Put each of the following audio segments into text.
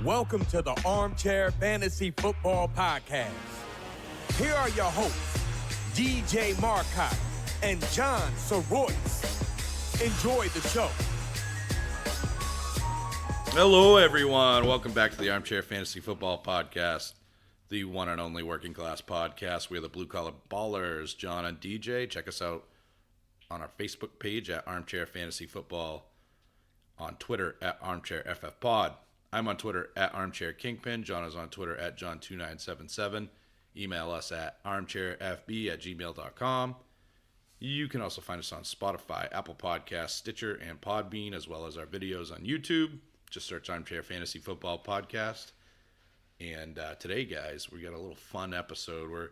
Welcome to the Armchair Fantasy Football Podcast. Here are your hosts, DJ Marcotte and John Soroyce. Enjoy the show. Hello, everyone. Welcome back to the Armchair Fantasy Football Podcast, the one and only working class podcast. We're the Blue Collar Ballers, John and DJ. Check us out on our Facebook page at Armchair Fantasy Football, on Twitter at Armchair FF Pod. I'm on Twitter at Armchair Kingpin. John is on Twitter at John2977. Email us at armchairfb@gmail.com. You can also find us on Spotify, Apple Podcasts, Stitcher, and Podbean, as well as our videos on YouTube. Just search Armchair Fantasy Football Podcast. And today, guys, we got a little fun episode. We're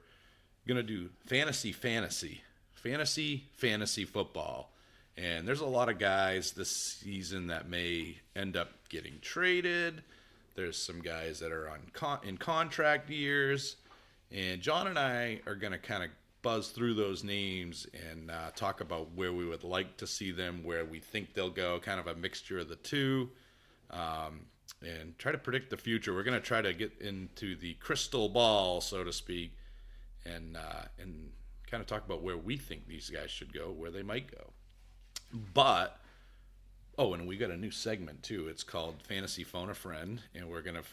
going to do fantasy football. And there's a lot of guys this season that may end up getting traded. There's some guys that are in contract years. And John and I are going to kind of buzz through those names and talk about where we would like to see them, where we think they'll go, kind of a mixture of the two, and try to predict the future. We're going to try to get into the crystal ball, so to speak, and kind of talk about where we think these guys should go, where they might go. But, and we got a new segment too. It's called Fantasy Phone a Friend, and we're gonna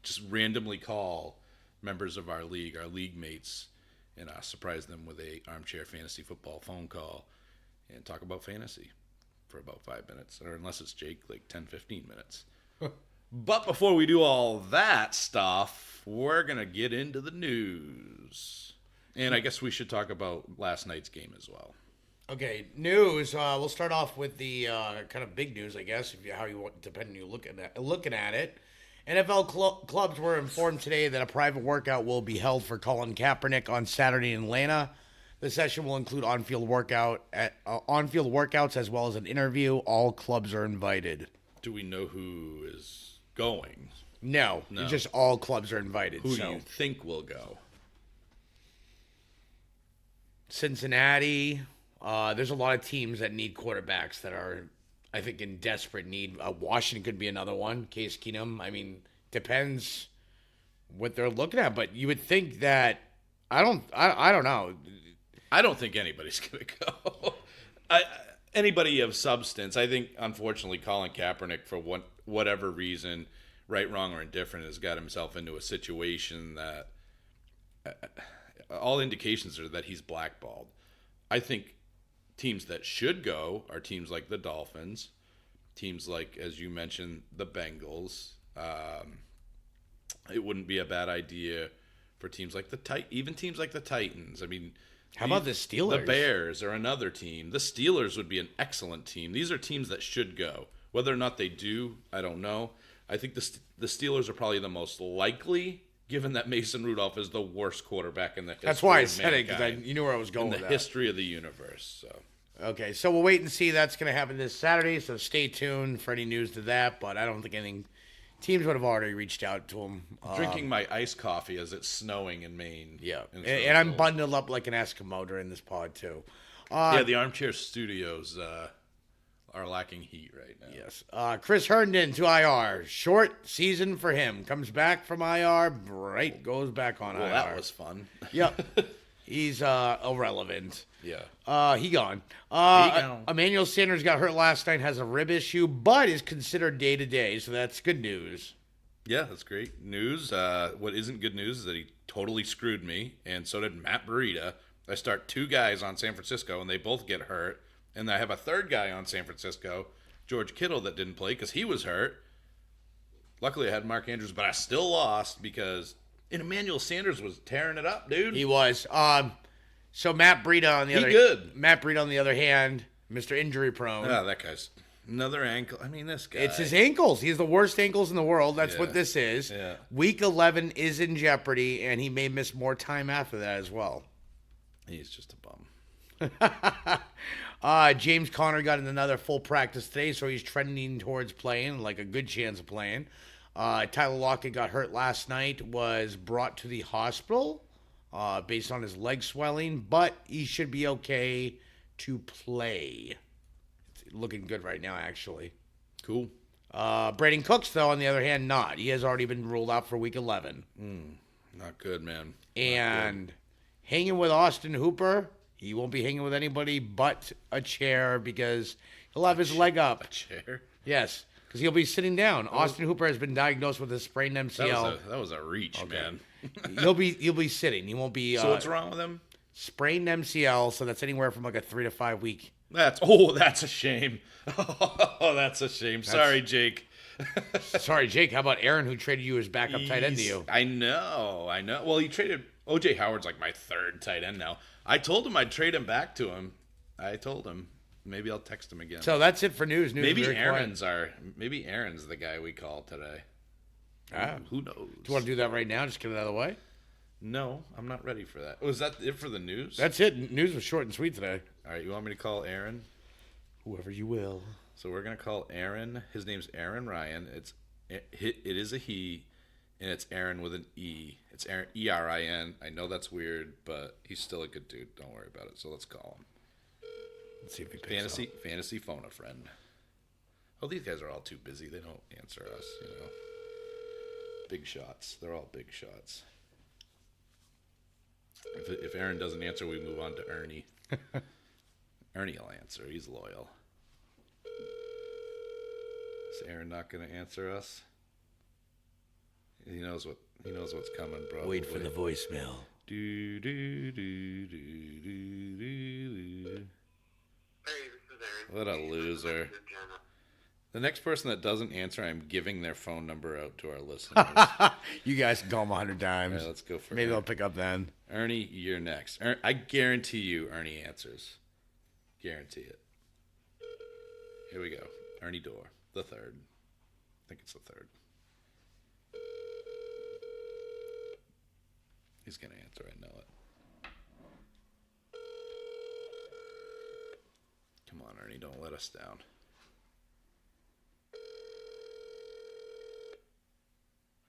just randomly call members of our league mates, and surprise them with a Armchair Fantasy Football phone call and talk about fantasy for about 5 minutes, or unless it's Jake, like 10-15 minutes. But before we do all that stuff, we're gonna get into the news, and I guess we should talk about last night's game as well. Okay, news. We'll start off with the kind of big news, I guess, depending you looking at it. NFL clubs were informed today that a private workout will be held for Colin Kaepernick on Saturday in Atlanta. The session will include on-field workouts as well as an interview. All clubs are invited. Do we know who is going? No. It's just all clubs are invited. Who do you think will go? Cincinnati. There's a lot of teams that need quarterbacks that are, I think, in desperate need. Washington could be another one. Case Keenum. I mean, depends what they're looking at. But you would think that I don't know. I don't think anybody's going to go. Anybody of substance. I think, unfortunately, Colin Kaepernick, for whatever reason, right, wrong, or indifferent, has got himself into a situation that all indications are that he's blackballed. I think teams that should go are teams like the Dolphins, teams like, as you mentioned, the Bengals. It wouldn't be a bad idea for teams like even teams like the Titans. I mean, how about the Steelers? The Bears are another team. The Steelers would be an excellent team. These are teams that should go. Whether or not they do, I don't know. I think the Steelers are probably the most likely, given that Mason Rudolph is the worst quarterback in the history. That's why I said it, because you knew where I was going with that. In the history of the universe. So. Okay, so we'll wait and see. That's going to happen this Saturday, so stay tuned for any news to that. But I don't think anything. Teams would have already reached out to him. Drinking my iced coffee as it's snowing in Maine. Yeah, and I'm bundled up like an Eskimo during this pod, too. The Armchair Studios are lacking heat right now. Yes. Chris Herndon to IR. Short season for him. Comes back from IR, goes back on IR. Well, that was fun. Yep. He's irrelevant. Yeah. He gone. Emmanuel Sanders got hurt last night, has a rib issue, but is considered day-to-day, so that's good news. Yeah, that's great news. What isn't good news is that he totally screwed me, and so did Matt Breida. I start two guys on San Francisco, and they both get hurt. And I have a third guy on San Francisco, George Kittle, that didn't play because he was hurt. Luckily, I had Mark Andrews, but I still lost because Emmanuel Sanders was tearing it up, dude. He was. So Matt Breida on the other hand, Mr. Injury Prone. Oh, that guy's another ankle. I mean, this guy. It's his ankles. He has the worst ankles in the world. That's what this is. Yeah. Week 11 is in jeopardy, and he may miss more time after that as well. He's just a bum. James Conner got in another full practice today, so he's trending towards playing, like a good chance of playing. Tyler Lockett got hurt last night, was brought to the hospital based on his leg swelling, but he should be okay to play. It's looking good right now, actually. Cool. Brandon Cooks, though, on the other hand, not. He has already been ruled out for Week 11. Not good, man. And hanging with Austin Hooper, he won't be hanging with anybody but a chair because he'll have his leg up. A chair? Yes, because he'll be sitting down. Austin Hooper has been diagnosed with a sprained MCL. That was a reach, man. He'll be sitting. He won't be. So what's wrong with him? Sprained MCL, so that's anywhere from like a 3 to 5 week. That's a shame. Oh, that's a shame. Sorry, Jake. Sorry, Jake. How about Aaron, who traded you as backup tight end to you? I know. Well, he traded OJ Howard's like my third tight end now. I told him I'd trade him back to him. I told him. Maybe I'll text him again. So that's it for news. Maybe Aaron's the guy we call today. Who knows? Do you want to do that right now? Just get it out of the way. No, I'm not ready for that. Was that it for the news? That's it. News was short and sweet today. All right, you want me to call Aaron? Whoever you will. So we're gonna call Aaron. His name's Aaron Ryan. It is a he, and it's Aaron with an E. It's Aaron Erin. I know that's weird, but he's still a good dude. Don't worry about it. So let's call him. Let's see if he picks up. Fantasy phone a friend. Oh, these guys are all too busy. They don't answer us. Big shots. They're all big shots. If Aaron doesn't answer, we move on to Ernie. Ernie will answer. He's loyal. Is Aaron not going to answer us? He knows what's coming, bro. Wait for the voicemail. Do do do do do do. Hey, this is Aaron. What a loser. The next person that doesn't answer, I'm giving their phone number out to our listeners. You guys can call him 100 times. All right, let's go for Maybe Ernie. they'll pick up then. Ernie, you're next. I guarantee you Ernie answers. Guarantee it. Here we go. Ernie Dorr, the third. I think it's the third. He's going to answer. I know it. Come on, Ernie. Don't let us down.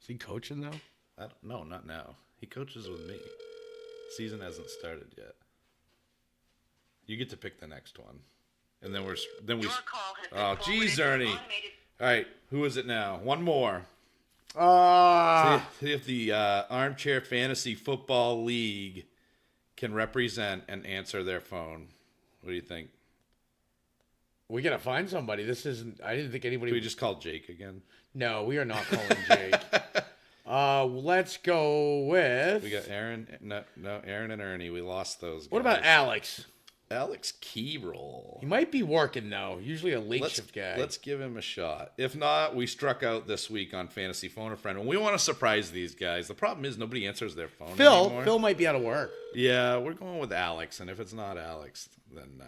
Is he coaching though? No, not now. He coaches with me. Season hasn't started yet. You get to pick the next one, and then we. Your call has been Oh, geez, forwarded to Ernie. automated- All right, who is it now? One more. See if the Armchair Fantasy Football League can represent and answer their phone. What do you think? We gotta find somebody. This isn't. I didn't think anybody. Do we just call Jake again? No, we are not calling Jake. Let's go with. We got Aaron. No, Aaron and Ernie. We lost those guys. What about Alex? Alex Keyroll? He might be working though. Usually a late shift guy. Let's give him a shot. If not, we struck out this week on Fantasy Phone a Friend. And we want to surprise these guys. The problem is nobody answers their phone anymore. Phil might be out of work. Yeah, we're going with Alex. And if it's not Alex, then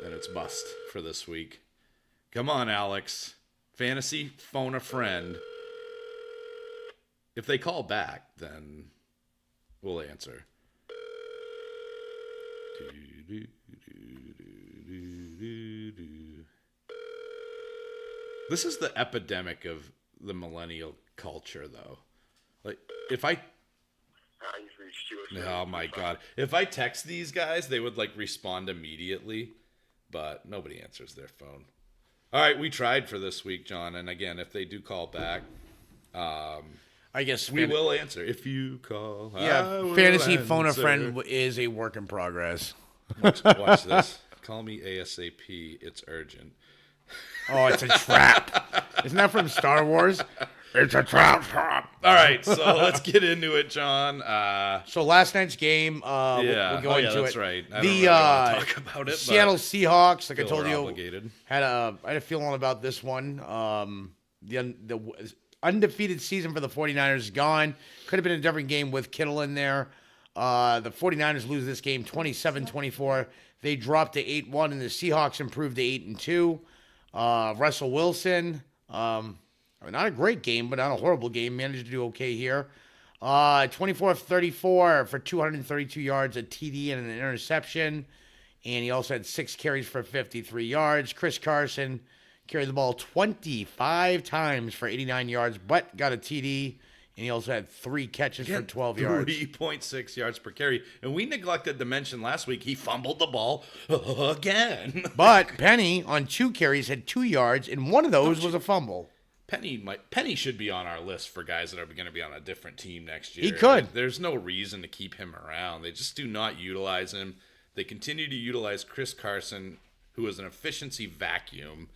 it's bust for this week. Come on, Alex. Fantasy Phone a Friend. If they call back, then we'll answer. This is the epidemic of the millennial culture, though. Like, if I... You've reached you. Oh, my God. If I text these guys, they would, respond immediately. But nobody answers their phone. All right, we tried for this week, John. And, again, if they do call back... I guess we will answer. If you call, yeah. Fantasy Phone a Friend is a work in progress. Watch this. Call me ASAP. It's urgent. Oh, it's a trap. Isn't that from Star Wars? It's a trap. All right, so let's get into it, John. So last night's game, yeah. we'll go into that's it. right. I don't The really want to talk about it. Seattle but Seahawks, like I feel told we're you, obligated. I had a feeling about this one. The undefeated season for the 49ers is gone. Could have been a different game with Kittle in there. The 49ers lose this game 27-24. They dropped to 8-1, and the Seahawks improved to 8-2. Russell Wilson, not a great game, but not a horrible game. Managed to do okay here. 24-34 for 232 yards, a TD, and an interception. And he also had 6 carries for 53 yards. Chris Carson carried the ball 25 times for 89 yards, but got a TD And he also had 3 catches for 12 yards. 3.6 yards per carry. And we neglected to mention last week he fumbled the ball again. But Penny, on 2 carries, had 2 yards, and one of those was a fumble. Penny should be on our list for guys that are going to be on a different team next year. He could. There's no reason to keep him around. They just do not utilize him. They continue to utilize Chris Carson, who is an efficiency vacuum.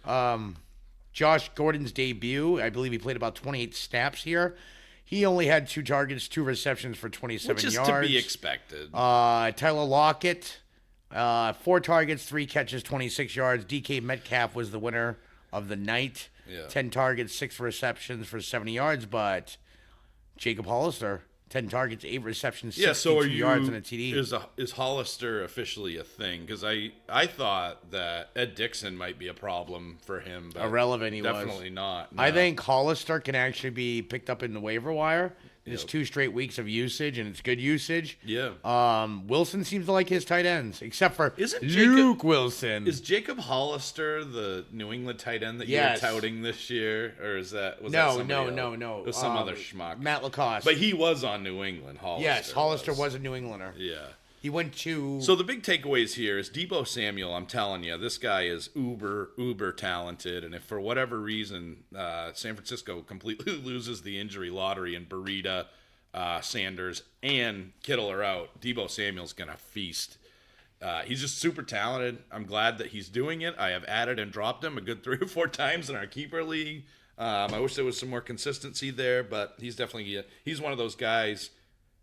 Josh Gordon's debut, I believe he played about 28 snaps here. He only had 2 targets, 2 receptions for 27 Which is yards. to be expected. Tyler Lockett, 4 targets, 3 catches, 26 yards. DK Metcalf was the winner of the night. Yeah. 10 targets, 6 receptions for 70 yards. But Jacob Hollister, 10 targets, 8 receptions, 62 yards and a TD. Is Hollister officially a thing? Because I thought that Ed Dixon might be a problem for him. But Irrelevant he was. Definitely not. No. I think Hollister can actually be picked up in the waiver wire. It's 2 straight weeks of usage, and it's good usage. Yeah. Wilson seems to like his tight ends, except for Isn't Luke Wilson. Is Jacob Hollister the New England tight end that you were touting this year? Or was that somebody else? No. It was some other schmuck. Matt Lacoste. But he was on New England, Hollister. Yes, Hollister was a New Englander. Yeah. He went to... So the big takeaways here is Deebo Samuel, I'm telling you, this guy is uber talented. And if for whatever reason San Francisco completely loses the injury lottery and Burita, Sanders, and Kittle are out, Deebo Samuel's going to feast. He's just super talented. I'm glad that he's doing it. I have added and dropped him a good 3 or 4 times in our keeper league. I wish there was some more consistency there, but he's definitely he's one of those guys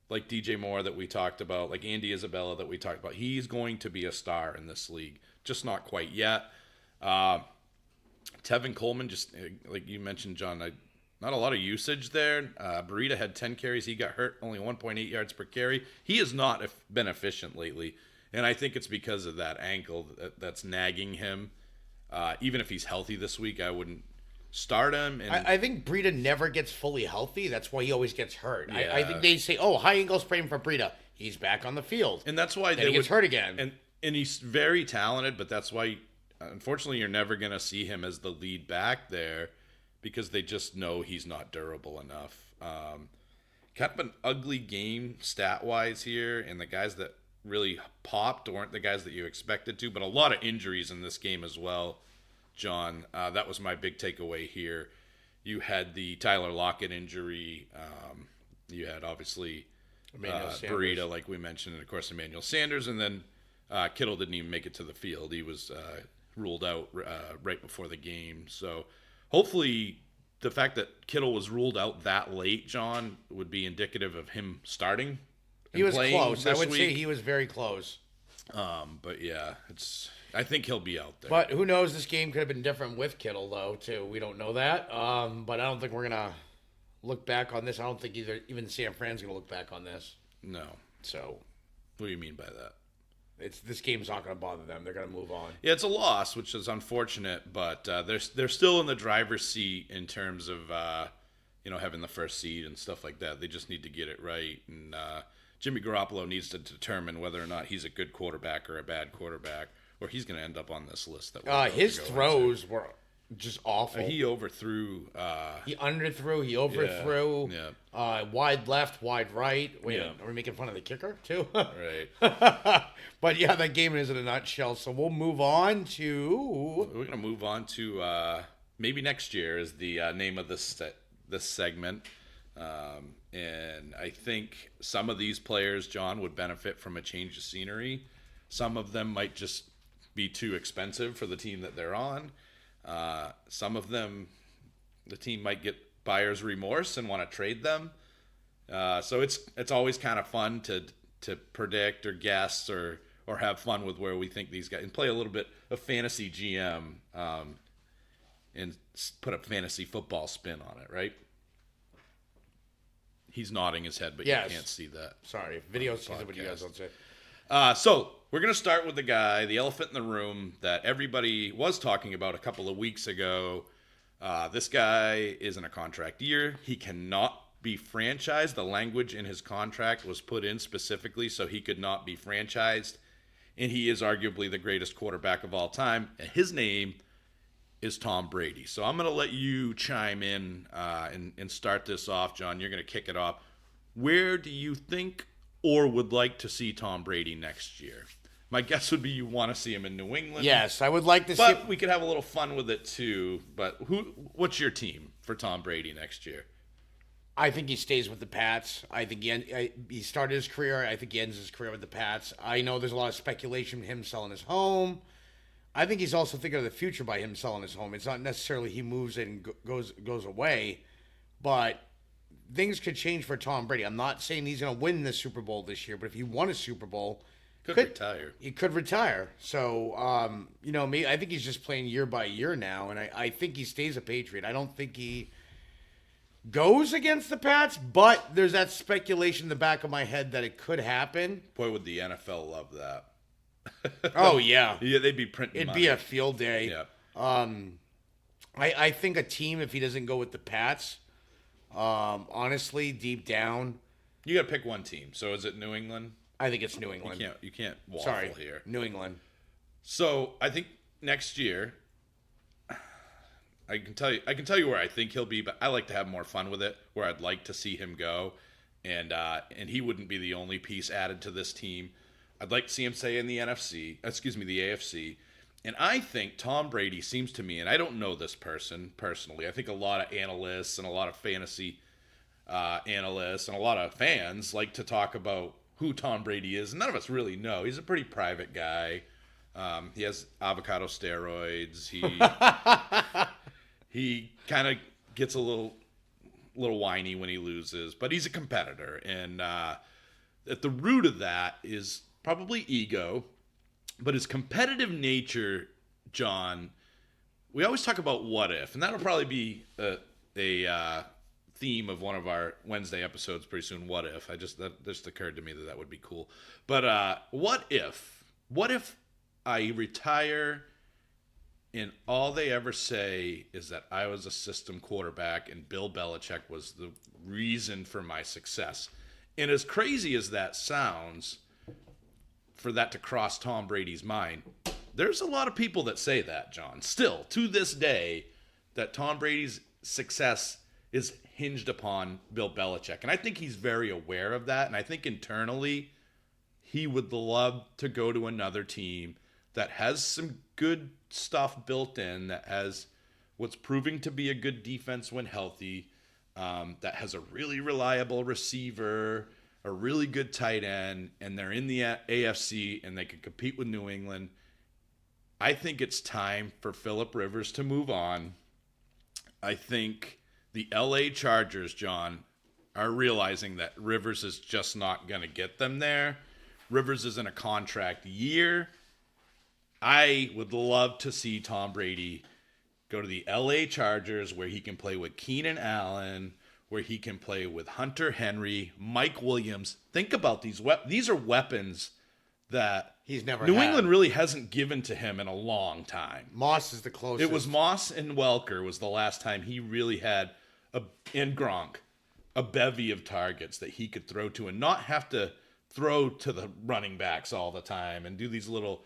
like DJ Moore that we talked about, like Andy Isabella that we talked about. He's going to be a star in this league, just not quite yet. Tevin Coleman, just like you mentioned, John, not a lot of usage there. Burita had 10 carries. He got hurt, only 1.8 yards per carry. He has not been efficient lately, and I think it's because of that ankle that's nagging him. Even if he's healthy this week, I wouldn't start him. And I think Breida never gets fully healthy. That's why he always gets hurt. Yeah. I think they say, high ankle sprain for Breida. He's back on the field. And that's why he gets hurt again. And he's very talented, but that's why, unfortunately, you're never going to see him as the lead back there because they just know he's not durable enough. Kind of an ugly game stat-wise here, and the guys that really popped weren't the guys that you expected to, but a lot of injuries in this game as well. John, that was my big takeaway here. You had the Tyler Lockett injury. You had, obviously, Burita, like we mentioned, and, of course, Emmanuel Sanders. And then Kittle didn't even make it to the field. He was ruled out right before the game. So, hopefully, the fact that Kittle was ruled out that late, John, would be indicative of him starting. He was close. I would week. say he was very close. But, yeah, I think he'll be out there. But who knows? This game could have been different with Kittle, though, too. We don't know that. But I don't think we're going to look back on this. I don't think even San Fran's going to look back on this. No. So. What do you mean by that? This game's not going to bother them. They're going to move on. Yeah, it's a loss, which is unfortunate, but they're still in the driver's seat in terms of having the first seed and stuff like that. They just need to get it right, and Jimmy Garoppolo needs to determine whether or not he's a good quarterback or a bad quarterback, or he's going to end up on this list. That his throws were just awful. He overthrew. He underthrew. He overthrew. Yeah. Wide left, wide right. Wait, are we making fun of the kicker too? Right. But yeah, that game is in a nutshell. So we'll move on to. We're gonna move on to maybe next year is the name of this segment, and I think some of these players, John, would benefit from a change of scenery. Some of them might just be too expensive for the team that they're on. Some of them, the team might get buyer's remorse and want to trade them. So it's always kind of fun to predict or guess or have fun with where we think these guys, and play a little bit of fantasy GM and put a fantasy football spin on it, right? He's nodding his head, but you can't see that. Sorry, video sees it, but you guys don't say. So we're going to start with the guy, the elephant in the room that everybody was talking about a couple of weeks ago. This guy is in a contract year. He cannot be franchised. The language in his contract was put in specifically so he could not be franchised. And he is arguably the greatest quarterback of all time. And his name is Tom Brady. So I'm going to let you chime in and start this off, John. You're going to kick it off. Where do you think or would like to see Tom Brady next year? My guess would be you want to see him in New England. Yes, I would like to see. But we could have a little fun with it too. But what's your team for Tom Brady next year? I think he stays with the Pats. I think he started his career. I think he ends his career with the Pats. I know there's a lot of speculation him selling his home. I think he's also thinking of the future by him selling his home. It's not necessarily he moves and goes away, but things could change for Tom Brady. I'm not saying he's going to win the Super Bowl this year, but if he won a Super Bowl, he could retire. So, me, I think he's just playing year by year now, and I think he stays a Patriot. I don't think he goes against the Pats, but there's that speculation in the back of my head that it could happen. Boy, would the NFL love that. Oh, yeah. Yeah, they'd be printing It'd money. be a field day. Yeah. I think a team, if he doesn't go with the Pats, honestly, deep down, You got to pick one team. So is it New England? I think it's New England. You can't waffle here. New England. So I think next year, I can tell you where I think he'll be, but I like to have more fun with it. Where I'd like to see him go, and he wouldn't be the only piece added to this team. I'd like to see him stay in the the AFC. And I think Tom Brady seems to me, and I don't know this person personally. I think a lot of analysts and a lot of fantasy analysts and a lot of fans like to talk about who Tom Brady is. None of us really know. He's a pretty private guy. He has avocado steroids. He kind of gets a little whiny when he loses, but he's a competitor. And at the root of that is probably ego, but his competitive nature, John, we always talk about what if, and that'll probably be a theme of one of our Wednesday episodes pretty soon. What if? That just occurred to me that would be cool. But what if I retire and all they ever say is that I was a system quarterback and Bill Belichick was the reason for my success? And as crazy as that sounds, for that to cross Tom Brady's mind, there's a lot of people that say that, John, still to this day, that Tom Brady's success is hinged upon Bill Belichick. And I think he's very aware of that. And I think internally he would love to go to another team that has some good stuff built in, that has what's proving to be a good defense when healthy, that has a really reliable receiver, a really good tight end, and they're in the AFC and they can compete with New England. I think it's time for Phillip Rivers to move on. I think the LA Chargers, John, are realizing that Rivers is just not going to get them there. Rivers is in a contract year. I would love to see Tom Brady go to the LA Chargers where he can play with Keenan Allen, where he can play with Hunter Henry, Mike Williams. Think about these. These are weapons that he's never New had. England really hasn't given to him in a long time. Moss is the closest. It was Moss and Welker was the last time he really had, and Gronk, a bevy of targets that he could throw to and not have to throw to the running backs all the time and do these little,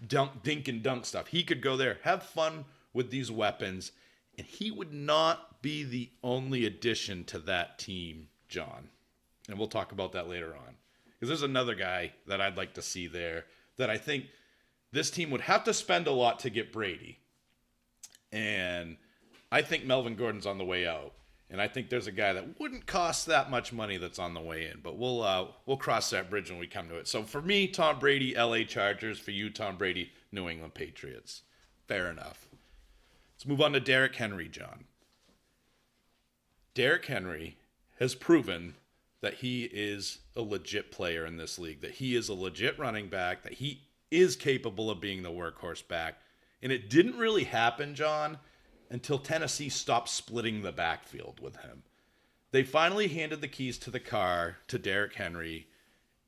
dink and dunk stuff. He could go there, have fun with these weapons, and he would not be the only addition to that team, John. And we'll talk about that later on. Because there's another guy that I'd like to see there that I think this team would have to spend a lot to get Brady. And I think Melvin Gordon's on the way out. And I think there's a guy that wouldn't cost that much money that's on the way in. But we'll cross that bridge when we come to it. So for me, Tom Brady, LA Chargers. For you, Tom Brady, New England Patriots. Fair enough. Let's move on to Derrick Henry, John. Derrick Henry has proven that he is a legit player in this league, that he is a legit running back, that he is capable of being the workhorse back. And it didn't really happen, John, until Tennessee stopped splitting the backfield with him. They finally handed the keys to the car to Derrick Henry,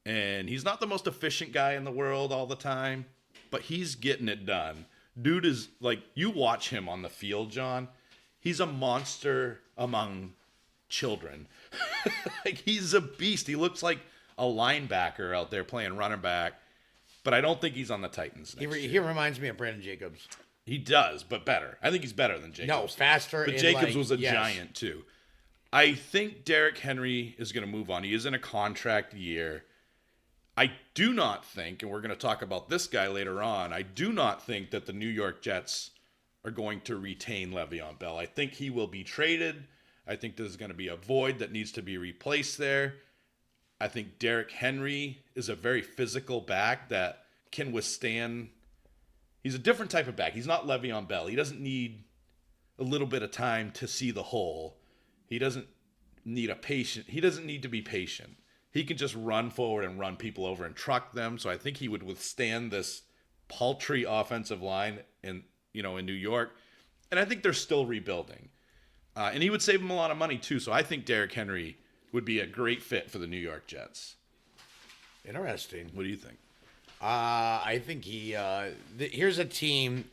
and he's not the most efficient guy in the world all the time, but he's getting it done. Dude is like, you watch him on the field, John, he's a monster among children. Like, he's a beast. He looks like a linebacker out there playing running back, but I don't think he's on the Titans next year. He reminds me of Brandon Jacobs. He does, but better. I think he's better than Jacobs. No, faster. But and, Jacobs like, was a yes. giant too. I think Derrick Henry is going to move on. He is in a contract year. I do not think, and we're going to talk about this guy later on, I do not think that the New York Jets are going to retain Le'Veon Bell. I think he will be traded. I think there's going to be a void that needs to be replaced there. I think Derrick Henry is a very physical back that can withstand. He's a different type of back. He's not Le'Veon Bell. He doesn't need a little bit of time to see the hole. He doesn't need He doesn't need to be patient. He can just run forward and run people over and truck them. So I think he would withstand this paltry offensive line in New York. And I think they're still rebuilding. And he would save them a lot of money too. So I think Derrick Henry would be a great fit for the New York Jets. Interesting. What do you think? I think here's a team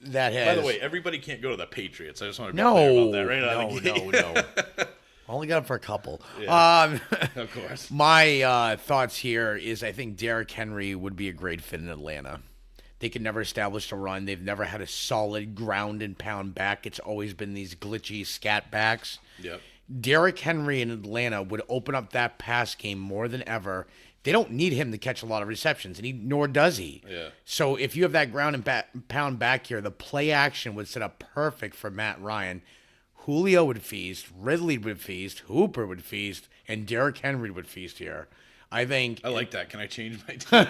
that has. By the way, everybody can't go to the Patriots. I just want to be clear about that right out of the gate. No. Only got him for a couple. Yeah, of course. My thoughts here is I think Derrick Henry would be a great fit in Atlanta. They could never establish a run. They've never had a solid ground and pound back. It's always been these glitchy scat backs. Yep. Derrick Henry in Atlanta would open up that pass game more than ever. They don't need him to catch a lot of receptions, and nor does he. Yeah. So if you have that ground and pound back here, the play action would set up perfect for Matt Ryan. Julio would feast, Ridley would feast, Hooper would feast, and Derrick Henry would feast here. I like that. Can I change my team?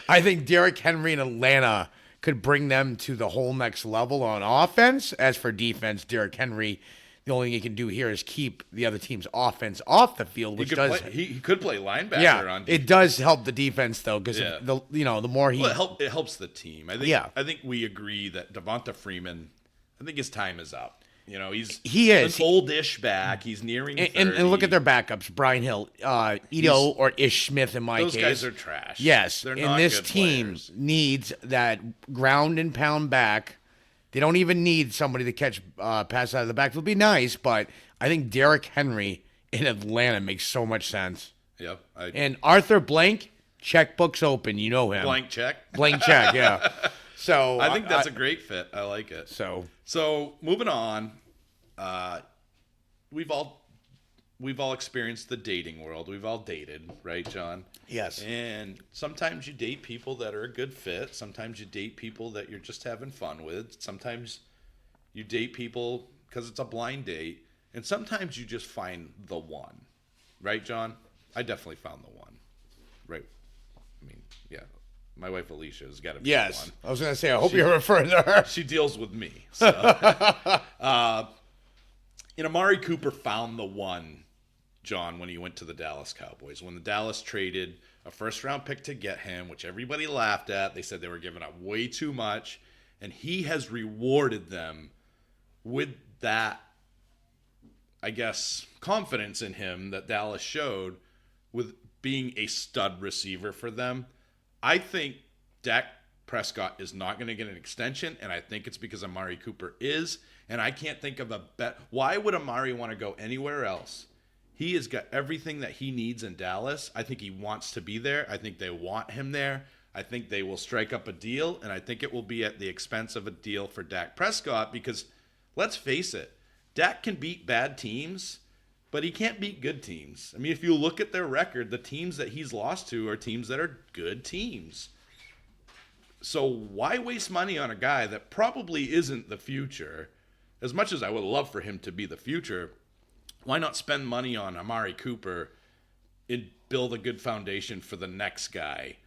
I think Derrick Henry in Atlanta could bring them to the whole next level on offense. As for defense, Derrick Henry, the only thing he can do here is keep the other team's offense off the field, which he could play linebacker on defense. It does help the defense though, because the more he it helps the team. I think we agree that Devonta Freeman, I think his time is up. He is an oldish back. He's nearing 30. And look at their backups: Brian Hill, Ito, or Ish Smith. In my case, those guys are trash. Yes, they're and not this good team players. Needs that ground and pound back. They don't even need somebody to catch pass out of the back. It'll be nice, but I think Derrick Henry in Atlanta makes so much sense. Yep. And Arthur Blank, checkbook's open. You know him. Blank check. Blank check. Yeah. So I think that's a great fit. I like it. So moving on, we've all experienced the dating world. We've all dated, right, John? Yes. And sometimes you date people that are a good fit. Sometimes you date people that you're just having fun with. Sometimes you date people because it's a blind date. And sometimes you just find the one. Right, John? I definitely found the one. Right. I mean, yeah. My wife Alicia has got to be the one. I was going to say, I hope you're referring to her. She deals with me. So. Amari Cooper found the one, John, when he went to the Dallas Cowboys. When the Dallas traded a first-round pick to get him, which everybody laughed at. They said they were giving up way too much. And he has rewarded them with that, I guess, confidence in him that Dallas showed with being a stud receiver for them. I think Dak Prescott is not going to get an extension, and I think it's because Amari Cooper is. And I can't think of a bet. Why would Amari want to go anywhere else? He has got everything that he needs in Dallas. I think he wants to be there. I think they want him there. I think they will strike up a deal, and I think it will be at the expense of a deal for Dak Prescott because, let's face it, Dak can beat bad teams, but he can't beat good teams. I mean, if you look at their record, the teams that he's lost to are teams that are good teams. So why waste money on a guy that probably isn't the future? As much as I would love for him to be the future, why not spend money on Amari Cooper and build a good foundation for the next guy?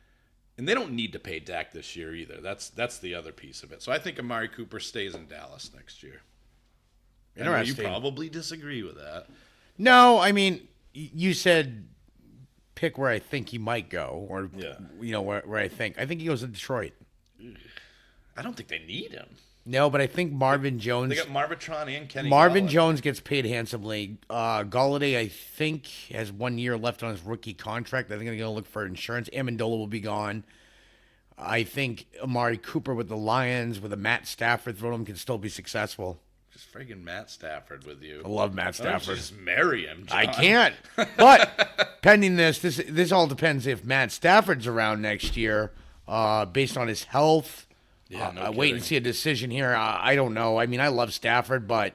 And they don't need to pay Dak this year either. That's the other piece of it. So I think Amari Cooper stays in Dallas next year. Interesting. You probably disagree with that. No, I mean, you said pick where I think he might go, or where I think he goes to Detroit. I don't think they need him. No, but I think Marvin Jones. They got Marvitron and Kenny. Marvin Galladay. Jones gets paid handsomely. Galladay, I think, has 1 year left on his rookie contract. I think they're going to look for insurance. Amendola will be gone. I think Amari Cooper with the Lions, with a Matt Stafford thrown him, can still be successful. Just friggin' Matt Stafford with you. I love Matt Stafford. Just marry him, John. I can't. But pending this all depends if Matt Stafford's around next year, based on his health. Yeah, no I wait kidding. and see a decision here. I don't know. I mean, I love Stafford, but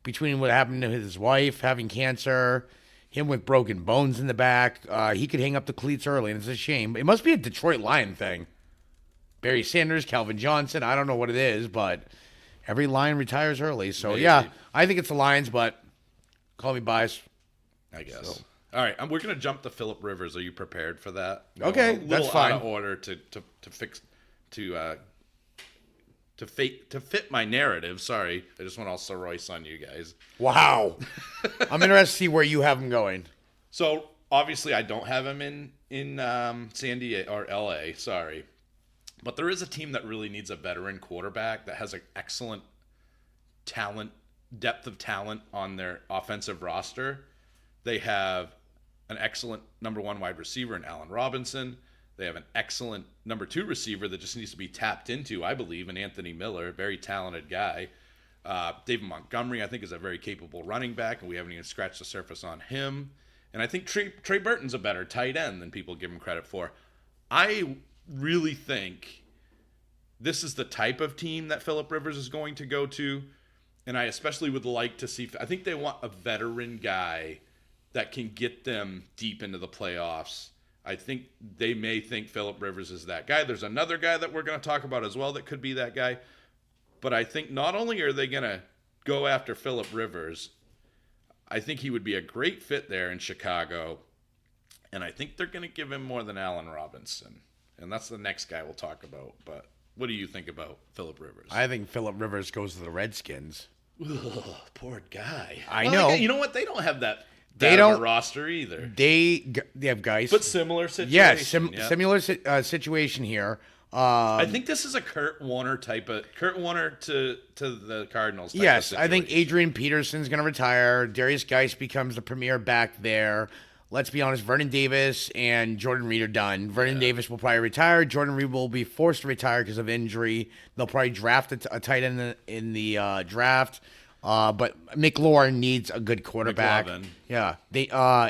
between what happened to his wife having cancer, him with broken bones in the back, he could hang up the cleats early, and it's a shame. It must be a Detroit Lion thing. Barry Sanders, Calvin Johnson, I don't know what it is, but every Lion retires early. So, Maybe. yeah, I think it's the Lions, but call me biased. I guess. All right, we're gonna jump to Phillip Rivers. Are you prepared for that? Okay, A little that's fine. Out of order to fit my narrative. Sorry, I just went all Sir Royce on you guys. Wow. I'm interested to see where you have him going. So obviously, I don't have him in San Diego or L.A. Sorry, but there is a team that really needs a veteran quarterback that has an excellent depth of talent on their offensive roster. They have an excellent number 1 wide receiver in Allen Robinson. They have an excellent number 2 receiver that just needs to be tapped into, I believe, in Anthony Miller, a very talented guy. David Montgomery, I think, is a very capable running back, and we haven't even scratched the surface on him. And I think Trey Burton's a better tight end than people give him credit for. I really think this is the type of team that Phillip Rivers is going to go to, and I especially would like to see – I think they want a veteran guy that can get them deep into the playoffs. I think they may think Phillip Rivers is that guy. There's another guy that we're going to talk about as well that could be that guy. But I think not only are they going to go after Phillip Rivers, I think he would be a great fit there in Chicago. And I think they're going to give him more than Allen Robinson. And that's the next guy we'll talk about. But what do you think about Phillip Rivers? I think Phillip Rivers goes to the Redskins. Ugh, poor guy. I know. You know what? They don't have that. They Of don't- a roster either. They have guys. But similar situation. Yes, yeah. similar situation here. I think this is a Kurt Warner to the Cardinals. Type Yes, of I think situation. Adrian Peterson's going to retire. Darius Geis becomes the premier back there. Let's be honest, Vernon Davis and Jordan Reed are done. Vernon Davis will probably retire. Jordan Reed will be forced to retire because of injury. They'll probably draft a tight end in the draft. But McLaurin needs a good quarterback. McLovin. Yeah,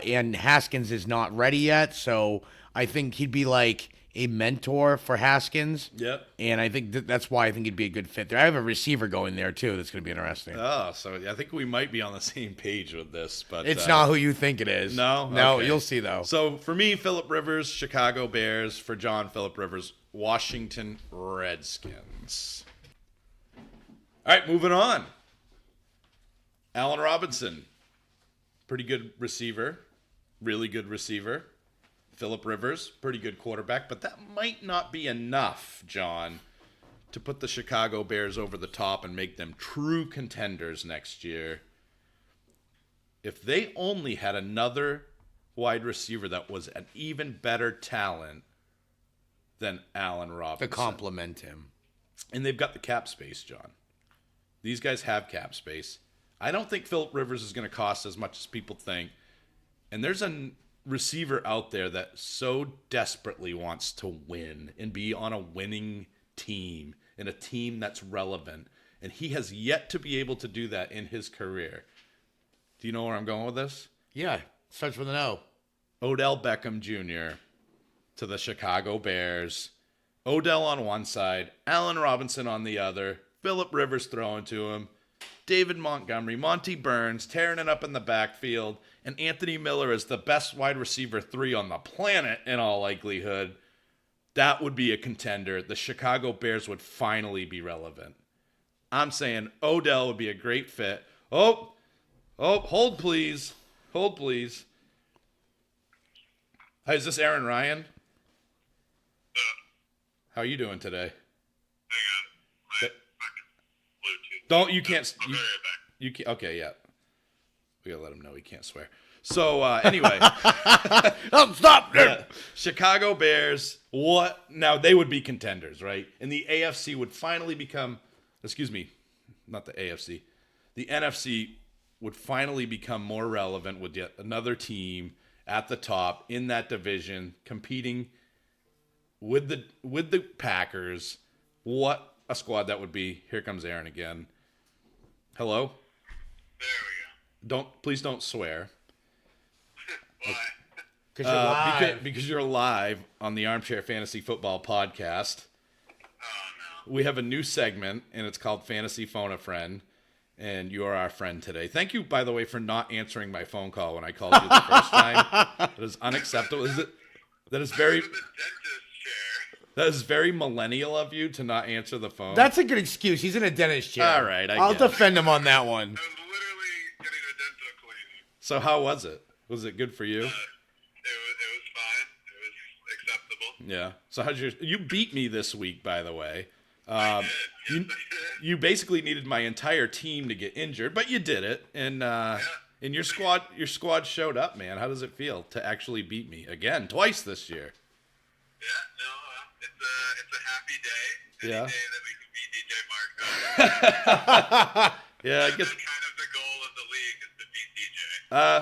and Haskins is not ready yet, so I think he'd be like a mentor for Haskins. Yep. And I think that's why I think he'd be a good fit there. I have a receiver going there too. That's going to be interesting. Oh, so I think we might be on the same page with this, but It's not who you think it is. No, no, Okay. you'll see though. So for me, Phillip Rivers, Chicago Bears. For John, Phillip Rivers, Washington Redskins. All right, moving on. Allen Robinson, pretty good receiver, really good receiver. Phillip Rivers, pretty good quarterback, but that might not be enough, John, to put the Chicago Bears over the top and make them true contenders next year. If they only had another wide receiver that was an even better talent than Allen Robinson. To compliment him. And they've got the cap space, John. These guys have cap space. I don't think Phillip Rivers is going to cost as much as people think. And there's a receiver out there that so desperately wants to win and be on a winning team and a team that's relevant. And he has yet to be able to do that in his career. Do you know where I'm going with this? Yeah, starts with an O. Odell Beckham Jr. to the Chicago Bears. Odell on one side, Allen Robinson on the other, Phillip Rivers throwing to him, David Montgomery, Monty Burns tearing it up in the backfield, and Anthony Miller is the best wide receiver 3 on the planet in all likelihood. That would be a contender. The Chicago Bears would finally be relevant. I'm saying Odell would be a great fit. Oh, hold please. Hold please. Hi, is this Aaron Ryan? How are you doing today? Hang on. My fucking Bluetooth. Don't you can't I'll be right back. you can't, okay, yeah. We gotta let him know he can't swear. So anyway, Oh, stop! Chicago Bears. What now? They would be contenders, right? And the AFC would finally become. Excuse me, not the AFC. The NFC would finally become more relevant with yet another team at the top in that division, competing with the Packers. What a squad that would be! Here comes Aaron again. Hello. There we Please don't swear. go. Why? Because you're live. Because you're live on the Armchair Fantasy Football Podcast. Oh, no. we have a new segment, and it's called Fantasy Phone a Friend, and you are our friend today. Thank you, by the way, for not answering my phone call when I called you the first time. That is unacceptable. That is very... I was in the dentist chair. That is very millennial of you to not answer the phone. That's a good excuse. He's in a dentist chair. All right, I'll guess. defend him on that one. I was literally getting a dental cleaning. So how was it? Was it good for you? It was fine. It was acceptable. Yeah. So you beat me this week, by the way. I did. Yes, I did. You basically needed my entire team to get injured, but you did it. And your squad showed up, man. How does it feel to actually beat me again, twice this year? Yeah, no, it's a happy day. Any Yeah. day that we can beat DJ Marco. Yeah, I That's guess. kind of the goal of the league is to beat DJ.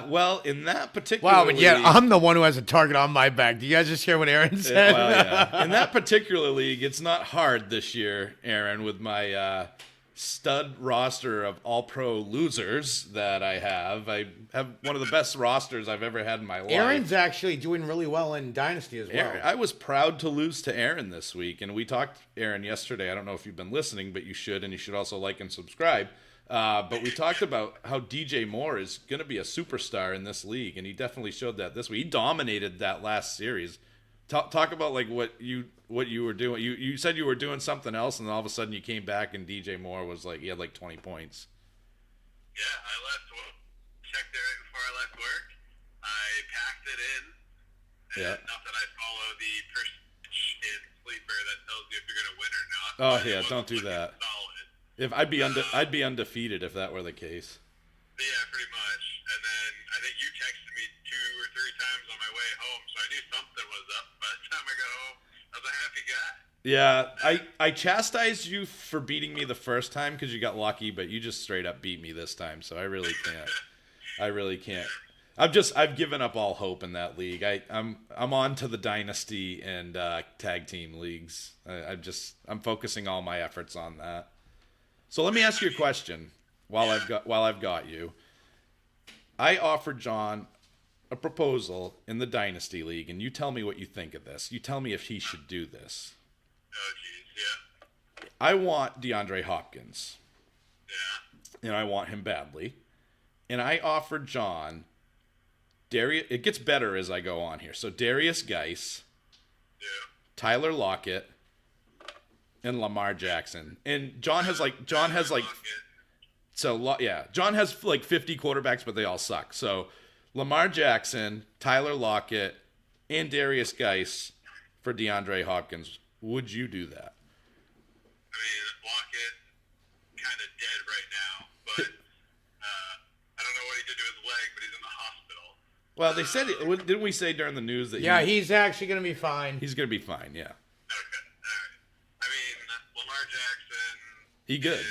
Well, in that particular Wow, but yet league, I'm the one who has a target on my back. Do you guys just hear what Aaron said? well, yeah. In that particular league, it's not hard this year, Aaron, with my stud roster of all-pro losers that I have. I have one of the best rosters I've ever had in my life. Aaron's actually doing really well in Dynasty as well. Aaron, I was proud to lose to Aaron this week, and we talked, Aaron, yesterday. I don't know if you've been listening, but you should, and you should also like and subscribe. But we talked about how DJ Moore is going to be a superstar in this league, and he definitely showed that this week. He dominated that last series. Talk about like what you were doing. You said you were doing something else, and then all of a sudden you came back, and DJ Moore was like, he had like 20 points. Yeah, I checked it right before I left work. I packed it in. And Yeah. Not that I follow the percentage in Sleeper that tells you if you're going to win or not. Oh but it yeah, was don't do looking that. Solid. If I'd be undefeated if that were the case. Yeah, pretty much. And then I think you texted me 2 or 3 times on my way home, so I knew something was up. By the time I got home, I was a happy guy. Yeah, I chastised you for beating me the first time because you got lucky, but you just straight up beat me this time, so I really can't. I really can't. I've given up all hope in that league. I'm on to the dynasty and tag team leagues. I'm focusing all my efforts on that. So let me ask you a question while I've got you. I offered John a proposal in the dynasty league, and you tell me what you think of this. You tell me if he should do this. Oh, jeez, yeah. I want DeAndre Hopkins, Yeah. and I want him badly. And I offered John Darius. It gets better as I go on here. So Darius Geis, Yeah. Tyler Lockett, and Lamar Jackson. And John has like Rocket. John has like 50 quarterbacks, but they all suck. So Lamar Jackson, Tyler Lockett, and Darius Geis for DeAndre Hopkins. Would you do that? I mean, Lockett kind of dead right now, but I don't know what he did to his leg, but he's in the hospital. Well, they said it. Didn't we say during the news that Yeah, he's actually going to be fine. he's going to be fine? Yeah, Okay, all right. I mean, Lamar Jackson. he good.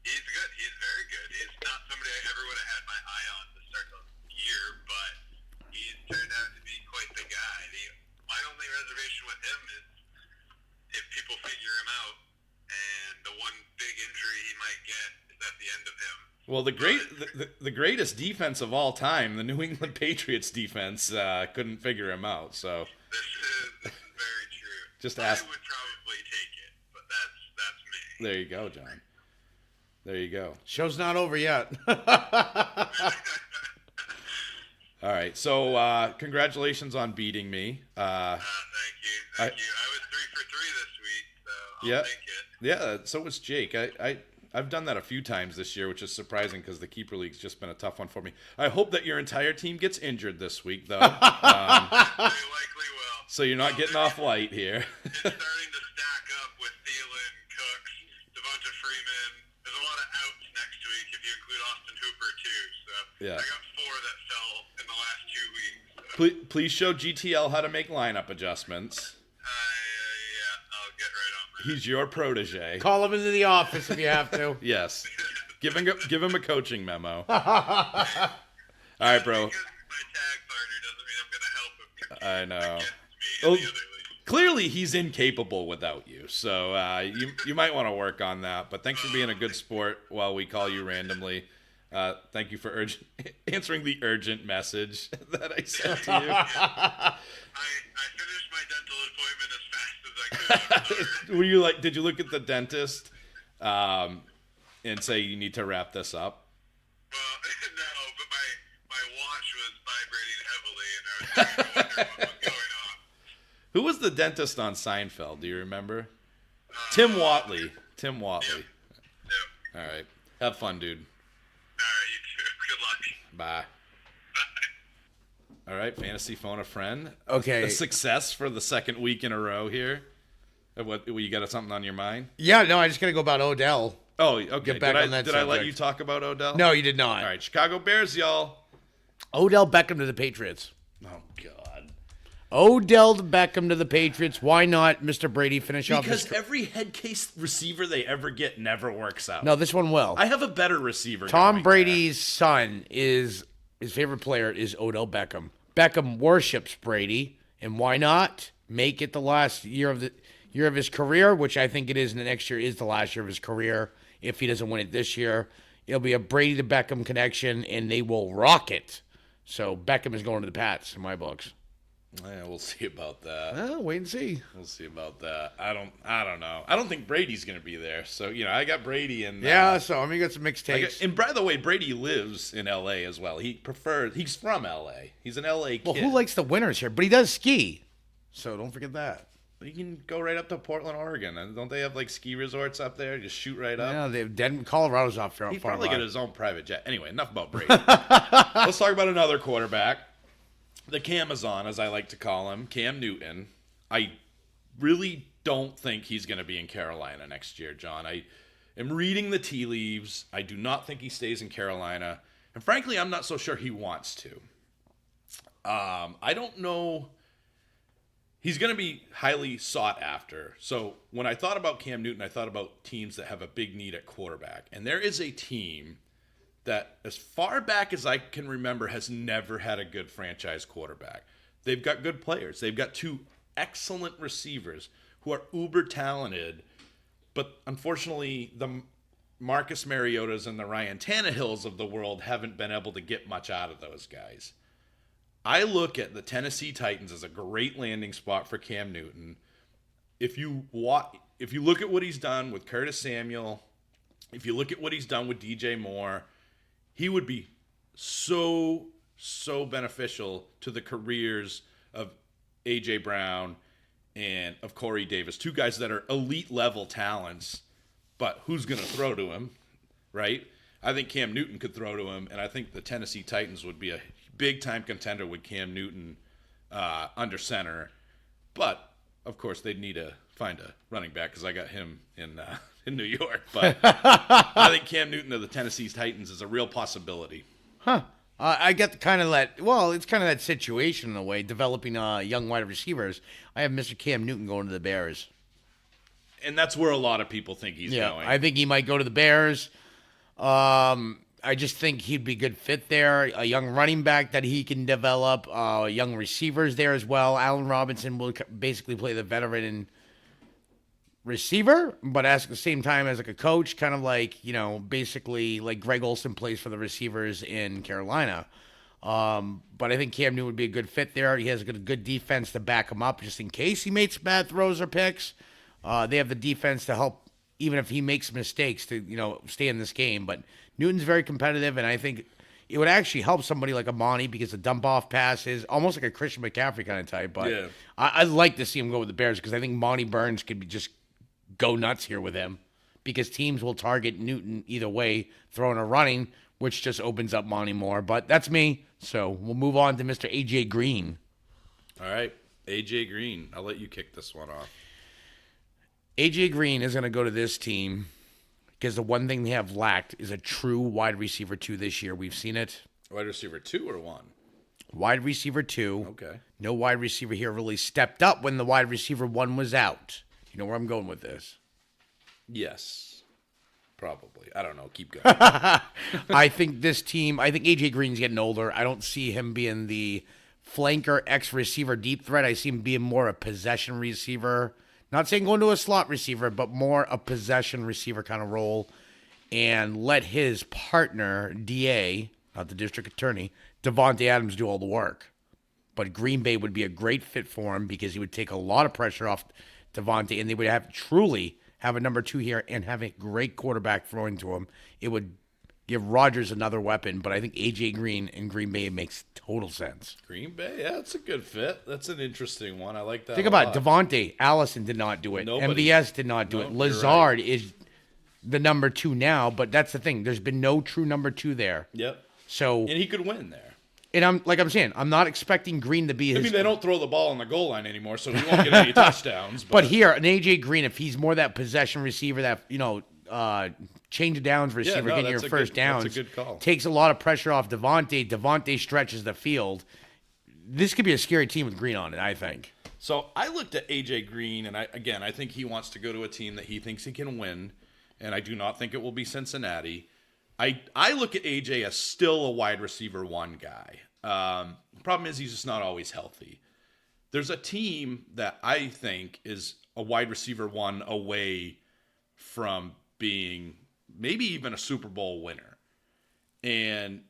He's good. He's very good. He's not somebody I ever would have had my eye on to start the year, but he's turned out to be quite the guy. My only reservation with him is if people figure him out, and the one big injury he might get is at the end of him. Well, the greatest defense of all time, the New England Patriots defense, couldn't figure him out. So This is very true. Just ask- I would probably take it, but that's me. there you go, John. There you go. Show's not over yet. All right. So congratulations on beating me. Thank you. Thank you. I was 3 for 3 this week, so Yeah. I'll take it. Yeah. So was Jake. I've done that a few times this year, which is surprising because the keeper league's just been a tough one for me. I hope that your entire team gets injured this week, though. They likely will. So you're not getting off light here. It's starting to stack up with Thielen, Cooks, Devonta Freeman. There's a lot of outs next week if you include Austin Hooper too. So Yeah. I got 4 that fell in the last 2 weeks. So. Please show GTL how to make lineup adjustments. Yeah, I'll get right on that. He's your protege. Call him into the office if you have to. Yes. Give him a coaching memo. All right, bro. Because my tag partner doesn't mean I'm going to help him. I know. Against me Oh, in the other league. clearly he's incapable without you. So you might want to work on that. But thanks for being a good sport while we call you randomly. Thank you for answering the urgent message that I sent to you. I finished my dental appointment as fast as I could. I'm sorry. Were you like? Did you look at the dentist and say you need to wrap this up? Well, no, but my watch was vibrating heavily, and I was starting to wonder what was going on. Who was the dentist on Seinfeld? Do you remember? Tim Whatley. Tim Whatley. Yep. All right. Have fun, dude. All right, you too. Good luck. Bye. All right, fantasy phone a friend. Okay. A success for the second week in a row here. What you got something on your mind? Yeah, no, I just got to go about Odell. Oh, okay. Get back on that did I let subject. you talk about Odell? No, you did not. All right, Chicago Bears, y'all. Odell Beckham to the Patriots. Oh God. Odell Beckham to the Patriots. Why not, Mr. Brady, finish off Because his... every head case receiver they ever get never works out. No, this one will. I have a better receiver. Tom going Brady's son is his favorite player is Odell Beckham. Beckham worships Brady, and why not make it the last year of his career, which I think it is. And the next year is the last year of his career. If he doesn't win it this year, it'll be a Brady to Beckham connection, and they will rock it. So Beckham is going to the Pats in my books. Yeah, we'll see about that. Oh, wait and see. We'll see about that. I don't know. I don't think Brady's going to be there. So, I got Brady and Yeah, so I'm gonna get some mixed takes. and by the way, Brady lives in LA as well. He's from LA. He's an LA kid. Well, who likes the winners here? But he does ski, so don't forget that. You can go right up to Portland, Oregon. And don't they have like ski resorts up there? Just shoot right up. Yeah, Denver, Colorado's off far. He'd far probably by. get his own private jet. Anyway, enough about Brady. Let's talk about another quarterback. The Camazon, as I like to call him, Cam Newton. I really don't think he's going to be in Carolina next year, John. I am reading the tea leaves. I do not think he stays in Carolina. And frankly, I'm not so sure he wants to. I don't know. He's going to be highly sought after. So when I thought about Cam Newton, I thought about teams that have a big need at quarterback. And there is a team that, as far back as I can remember, has never had a good franchise quarterback. They've got good players. They've got two excellent receivers who are uber talented, but unfortunately, the Marcus Mariotas and the Ryan Tannehills of the world haven't been able to get much out of those guys. I look at the Tennessee Titans as a great landing spot for Cam Newton. If you look at what he's done with Curtis Samuel, if you look at what he's done with DJ Moore, he would be so beneficial to the careers of A.J. Brown and of Corey Davis, two guys that are elite level talents, but who's going to throw to him, right? I think Cam Newton could throw to him, and I think the Tennessee Titans would be a big-time contender with Cam Newton under center. But, of course, they'd need to find a running back because I got him in New York. But I think Cam Newton of the Tennessee Titans is a real possibility. Huh. I get kind of that. Well, it's kind of that situation in a way, developing young wide receivers. I have Mr. Cam Newton going to the Bears. And that's where a lot of people think he's going. I think he might go to the Bears. I just think he'd be a good fit there. A young running back that he can develop. Young receivers there as well. Allen Robinson will basically play the veteran receiver, but at the same time as like a coach, kind of like, basically like Greg Olson plays for the receivers in Carolina. But I think Cam Newton would be a good fit there. He has a good defense to back him up just in case he makes bad throws or picks. They have the defense to help even if he makes mistakes to, stay in this game. But Newton's very competitive, and I think it would actually help somebody like Amani because the dump-off pass is almost like a Christian McCaffrey kind of type. But Yeah. I'd like to see him go with the Bears because I think Monty Burns could be just go nuts here with him because teams will target Newton either way, throwing or running, which just opens up Monty more. But that's me. So we'll move on to Mr. A.J. Green. All right, A.J. Green. I'll let you kick this one off. A.J. Green is going to go to this team because the one thing they have lacked is a true wide receiver 2 this year. We've seen it. Wide receiver 2 or 1? Wide receiver 2. Okay. No wide receiver here really stepped up when the wide receiver 1 was out. You know where I'm going with this? Yes. Probably. I don't know. Keep going. I think this team, A.J. Green's getting older. I don't see him being the flanker X-receiver deep threat. I see him being more a possession receiver. Not saying going to a slot receiver, but more a possession receiver kind of role. and let his partner, DA, not the district attorney, Devontae Adams, do all the work. But Green Bay would be a great fit for him because he would take a lot of pressure off Devontae, and they would truly have a number 2 here and have a great quarterback throwing to him. It would give Rodgers another weapon, but I think A.J. Green in Green Bay makes total sense. Green Bay, yeah, that's a good fit. That's an interesting one. I like that. Think about it. Devontae, Allison did not do it. Nobody. MVS did not do it. Lazard is the number 2 now, but that's the thing. There's been no true number 2 there. Yep. So, and he could win there. And I'm saying, I'm not expecting Green to be his. I mean, they don't throw the ball on the goal line anymore, so he won't get any touchdowns. But here, an A.J. Green, if he's more that possession receiver, that, change of downs receiver, getting your first downs, that's a good call. Takes a lot of pressure off Devontae. Devontae stretches the field. This could be a scary team with Green on it, I think. So I looked at A.J. Green, and I think he wants to go to a team that he thinks he can win, and I do not think it will be Cincinnati. I look at A.J. as still a wide receiver 1 guy. Problem is he's just not always healthy. There's a team that I think is a wide receiver 1 away from being maybe even a Super Bowl winner. And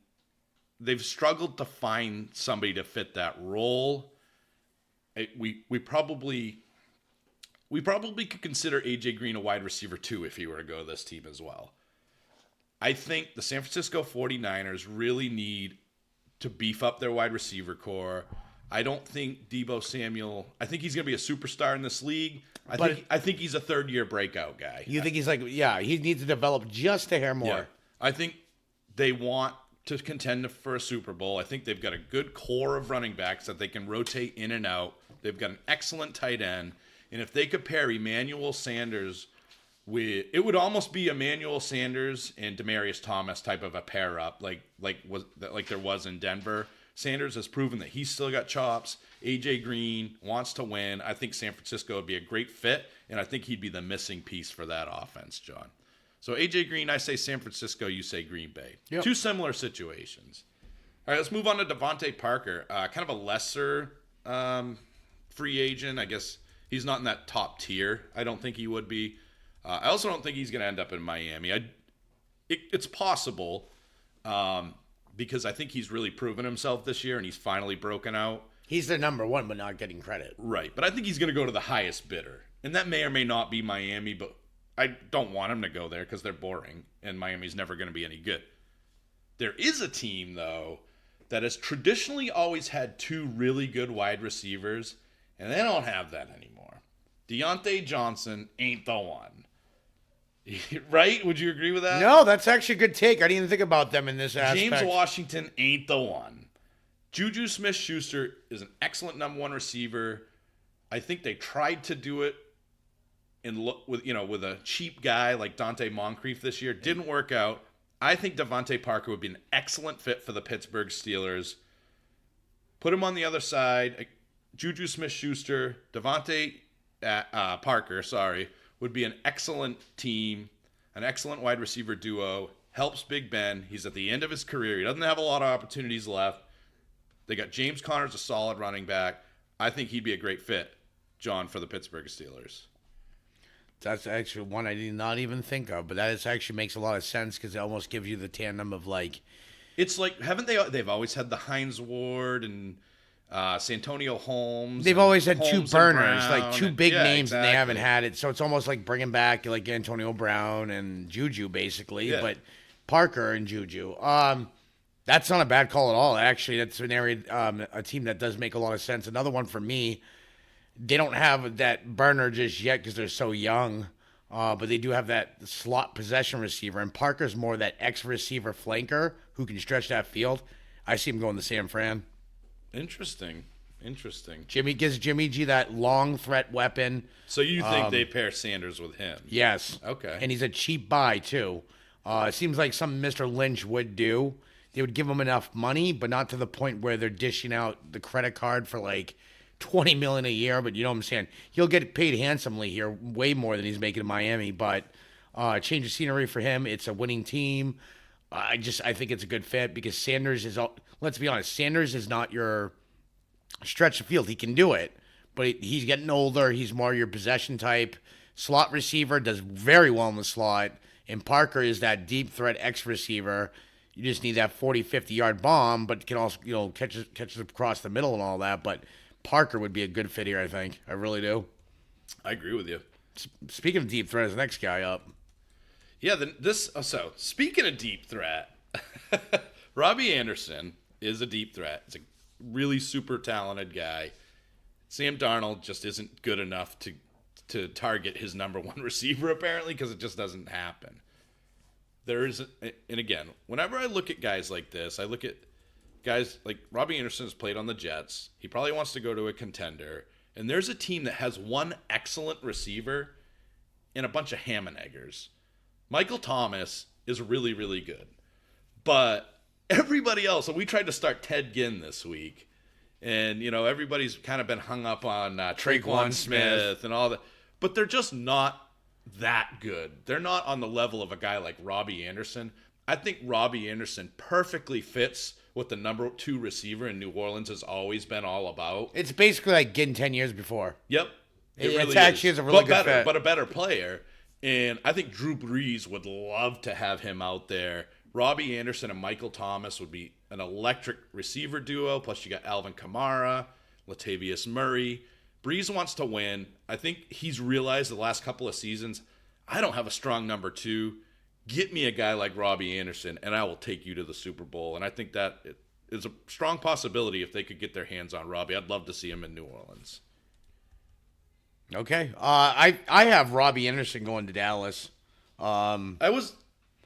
they've struggled to find somebody to fit that role. We probably could consider A.J. Green a wide receiver 2 if he were to go to this team as well. I think the San Francisco 49ers really need to beef up their wide receiver core. I don't think Deebo Samuel, I think he's going to be a superstar in this league. I think he's a third-year breakout guy. You think he's he needs to develop just a hair more. Yeah. I think they want to contend for a Super Bowl. I think they've got a good core of running backs that they can rotate in and out. They've got an excellent tight end. And if they could pair Emmanuel Sanders with, it would almost be Emmanuel Sanders and Demaryius Thomas type of a pair up, like there was in Denver. Sanders has proven that he's still got chops. A.J. Green wants to win. I think San Francisco would be a great fit, and I think he'd be the missing piece for that offense, John. So A.J. Green, I say San Francisco, you say Green Bay. Yep. 2 similar situations. All right, let's move on to Devontae Parker. Kind of a lesser free agent. I guess he's not in that top tier. I don't think he would be. I also don't think he's going to end up in Miami. It's possible because I think he's really proven himself this year, and he's finally broken out. He's the number 1, but not getting credit. Right, but I think he's going to go to the highest bidder. And that may or may not be Miami, but I don't want him to go there because they're boring, and Miami's never going to be any good. There is a team, though, that has traditionally always had 2 really good wide receivers, and they don't have that anymore. Deontay Johnson ain't the one. Right? Would you agree with that? No, that's actually a good take. I didn't even think about them in this aspect. James Washington ain't the one. Juju Smith-Schuster is an excellent number 1 receiver. I think they tried to do it with a cheap guy like Dante Moncrief this year. Didn't work out. I think Devontae Parker would be an excellent fit for the Pittsburgh Steelers. Put him on the other side. Juju Smith-Schuster, Devontae Parker, would be an excellent team, an excellent wide receiver duo. Helps Big Ben. He's at the end of his career. He doesn't have a lot of opportunities left. They got James Conner as a solid running back. I think he'd be a great fit, John, for the Pittsburgh Steelers. That's actually one I did not even think of, but that actually makes a lot of sense because it almost gives you the tandem of like. It's like, haven't they've always had the Hines Ward and Santonio Holmes. They've always had Holmes 2 burners, like 2 big names, exactly. and they haven't had it. So it's almost like bringing back like Antonio Brown and Juju, basically, but Parker and Juju. That's not a bad call at all. Actually, that's an area, a team that does make a lot of sense. Another one for me, they don't have that burner just yet because they're so young, but they do have that slot possession receiver, and Parker's more that X-receiver flanker who can stretch that field. I see him going to San Fran. Interesting. Jimmy gives Jimmy G that long threat weapon. So you think they pair Sanders with him? Yes. Okay. And he's a cheap buy, too. It seems like something Mr. Lynch would do. They would give him enough money, but not to the point where they're dishing out the credit card for like $20 million a year. But you know what I'm saying? He'll get paid handsomely here, way more than he's making in Miami. But change of scenery for him. It's a winning team. I think it's a good fit because Sanders is, let's be honest, Sanders is not your stretch the field. He can do it, but he's getting older. He's more your possession type. Slot receiver, does very well in the slot. And Parker is that deep threat X receiver. You just need that 40, 50-yard bomb, but can also, catches across the middle and all that. But Parker would be a good fit here, I think. I really do. I agree with you. Speaking of deep threat, is the next guy up. Yeah, so speaking of deep threat, Robbie Anderson is a deep threat. He's a really super talented guy. Sam Darnold just isn't good enough to target his number one receiver, apparently, because it just doesn't happen. And again, whenever I look at guys like this, I look at guys like Robbie Anderson has played on the Jets. He probably wants to go to a contender. And there's a team that has one excellent receiver and a bunch of ham and eggers. Michael Thomas is really, really good. But everybody else, so we tried to start Ted Ginn this week. And, everybody's kind of been hung up on Traquan Smith and all that. But they're just not that good. They're not on the level of a guy like Robbie Anderson. I think Robbie Anderson perfectly fits what the number 2 receiver in New Orleans has always been all about. It's basically like getting 10 years before. Yep. It really actually is a really good fit. But a better player. And I think Drew Brees would love to have him out there. Robbie Anderson and Michael Thomas would be an electric receiver duo. Plus you got Alvin Kamara, Latavius Murray. Brees wants to win. I think he's realized the last couple of seasons, I don't have a strong number 2. Get me a guy like Robbie Anderson, and I will take you to the Super Bowl. And I think that is a strong possibility if they could get their hands on Robbie. I'd love to see him in New Orleans. Okay. I have Robbie Anderson going to Dallas. I was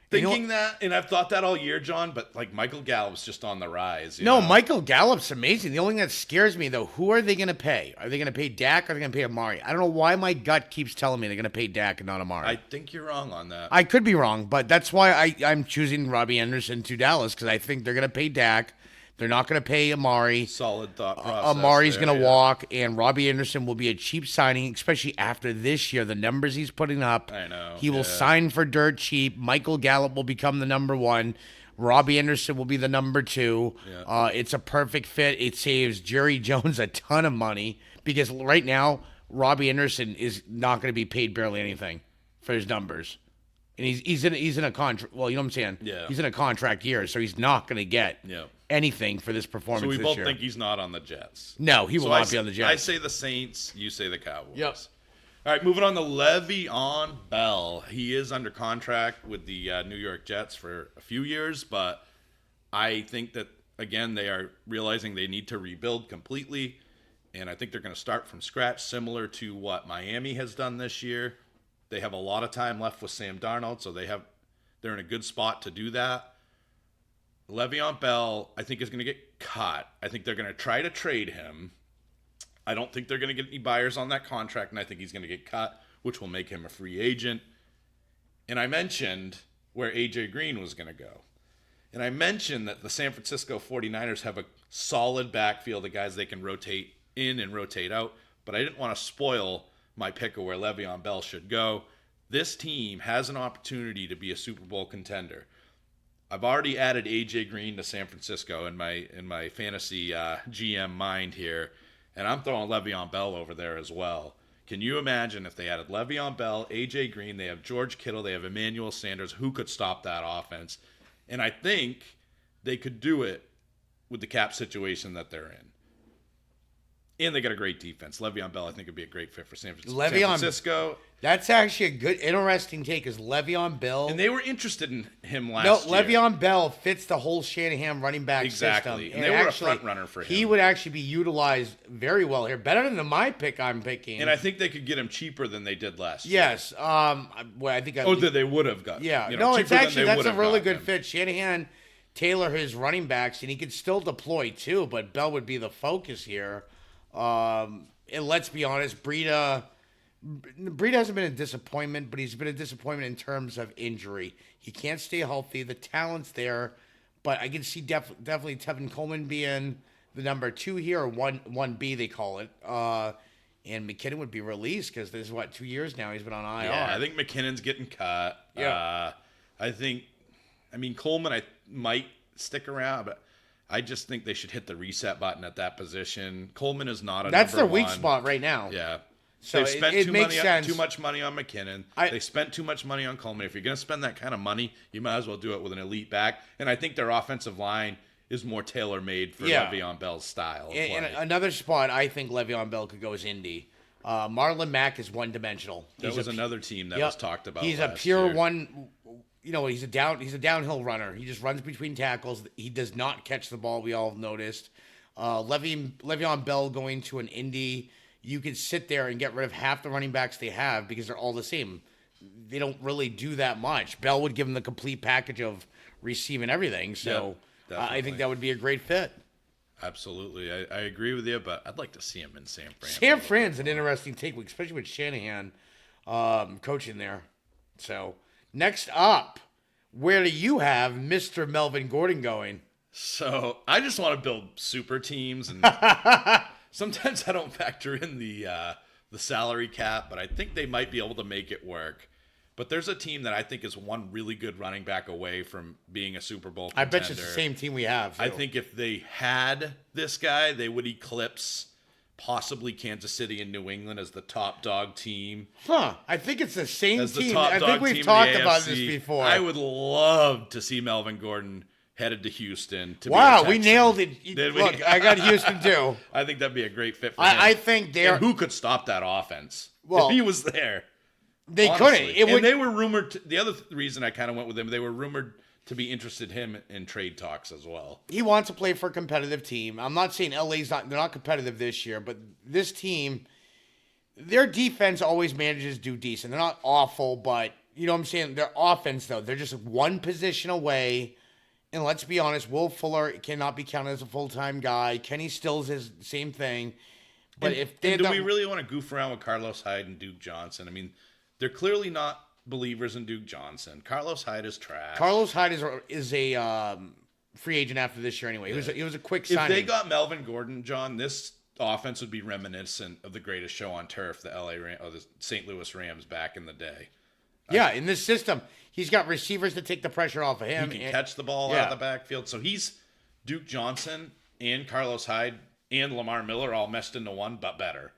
thinking that, and I've thought that all year, John, but like Michael Gallup's just on the rise. Michael Gallup's amazing. The only thing that scares me, though, who are they going to pay? Are they going to pay Dak or are they going to pay Amari? I don't know why my gut keeps telling me they're going to pay Dak and not Amari. I think you're wrong on that. I could be wrong, but that's why I'm choosing Robbie Anderson to Dallas, because I think they're going to pay Dak. They're not going to pay Amari. Solid thought process. Amari's going to walk, and Robbie Anderson will be a cheap signing, especially after this year. The numbers he's putting up. I know. He will sign for dirt cheap. Michael Gallup will become the number 1. Robbie Anderson will be the number 2. Yeah. It's a perfect fit. It saves Jerry Jones a ton of money, because right now, Robbie Anderson is not going to be paid barely anything for his numbers. And he's in a contract. Well, you know what I'm saying? Yeah. He's in a contract year, so he's not going to get anything for this performance. So we both year. think he's not on the Jets. No, he will not be on the Jets. I say the Saints. You say the Cowboys. Yep. All right, moving on to Le'Veon Bell. He is under contract with the New York Jets for a few years, but I think that, again, they are realizing they need to rebuild completely, and I think they're going to start from scratch, similar to what Miami has done this year. They have a lot of time left with Sam Darnold, so they're in a good spot to do that. Le'Veon Bell, I think, is going to get cut. I think they're going to try to trade him. I don't think they're going to get any buyers on that contract, and I think he's going to get cut, which will make him a free agent. And I mentioned where A.J. Green was going to go. And I mentioned that the San Francisco 49ers have a solid backfield of guys they can rotate in and rotate out, but I didn't want to spoil my pick of where Le'Veon Bell should go. This team has an opportunity to be a Super Bowl contender. I've already added A.J. Green to San Francisco in my fantasy GM mind here, and I'm throwing Le'Veon Bell over there as well. Can you imagine if they added Le'Veon Bell, A.J. Green, they have George Kittle, they have Emmanuel Sanders, who could stop that offense? And I think they could do it with the cap situation that they're in. And they got a great defense. Le'Veon Bell, I think, would be a great fit for San Francisco. That's actually a good, interesting take, is Le'Veon Bell. And they were interested in him last year. Le'Veon Bell fits the whole Shanahan running back system. Exactly. And they were a front runner for him. He would actually be utilized very well here. Better than my pick I'm picking. And I think they could get him cheaper than they did last year. Yes. I think that they would have got. Yeah. It's actually, that's a really good fit. Shanahan tailor his running backs, and he could still deploy too, but Bell would be the focus here. And let's be honest, Breida hasn't been a disappointment, but he's been a disappointment in terms of injury. He can't stay healthy. The talent's there, but I can see definitely Tevin Coleman being the number 2 here, or 1B they call it. And McKinnon would be released because this is 2 years now he's been on IR. Yeah, I think McKinnon's getting cut. Yeah. Coleman I might stick around, but I just think they should hit the reset button at that position. Coleman is not a That's number their weak one. spot right now. Yeah. So They've spent it makes sense. too much money on McKinnon. They spent too much money on Coleman. If you're going to spend that kind of money, you might as well do it with an elite back. And I think their offensive line is more tailor-made for Le'Veon Bell's style of play. And another spot I think Le'Veon Bell could go is Indy. Marlon Mack is one-dimensional. That was another team that was talked about. He's a pure one. He's a downhill runner. He just runs between tackles. He does not catch the ball. We all have noticed. Le'Veon Bell going to an Indy, you could sit there and get rid of half the running backs they have because they're all the same. They don't really do that much. Bell would give them the complete package of receiving everything. So I think that would be a great fit. Absolutely. I agree with you, but I'd like to see him in San Fran. San Fran's an interesting take, especially with Shanahan coaching there. So next up, where do you have Mr. Melvin Gordon going? So I just want to build super teams, and sometimes I don't factor in the salary cap, but I think they might be able to make it work. But there's a team that I think is one really good running back away from being a Super Bowl contender. I bet you it's the same team we have. Too. I think if they had this guy, they would eclipse possibly Kansas City and New England as the top dog team. I think it's the same as the team. top I dog think we've team talked in the about AFC. this before. I would love to see Melvin Gordon headed to Houston. Wow, we nailed it. Did we? Look, I got Houston too. I think that'd be a great fit for him. I think they're... And who could stop that offense Well, if he was there? They Honestly. couldn't. They were rumored. The other reason I kind of went with him, they were rumored to be interested in him in trade talks as well. He wants to play for a competitive team. I'm not saying they're not competitive this year, but this team, their defense always manages to do decent. They're not awful, but you know what I'm saying? Their offense, though, they're just one position away. And let's be honest, Will Fuller cannot be counted as a full-time guy. Kenny Stills is the same thing. But do we really want to goof around with Carlos Hyde and Duke Johnson? I mean, they're clearly not believers in Duke Johnson. Carlos Hyde is trash. Carlos Hyde is a free agent after this year anyway. It was a quick signing. If they got Melvin Gordon, John, this offense would be reminiscent of the greatest show on turf, the St. Louis Rams back in the day. Yeah, in this system, he's got receivers to take the pressure off of him. He can catch the ball out of the backfield. So he's Duke Johnson and Carlos Hyde and Lamar Miller all meshed into one, but better.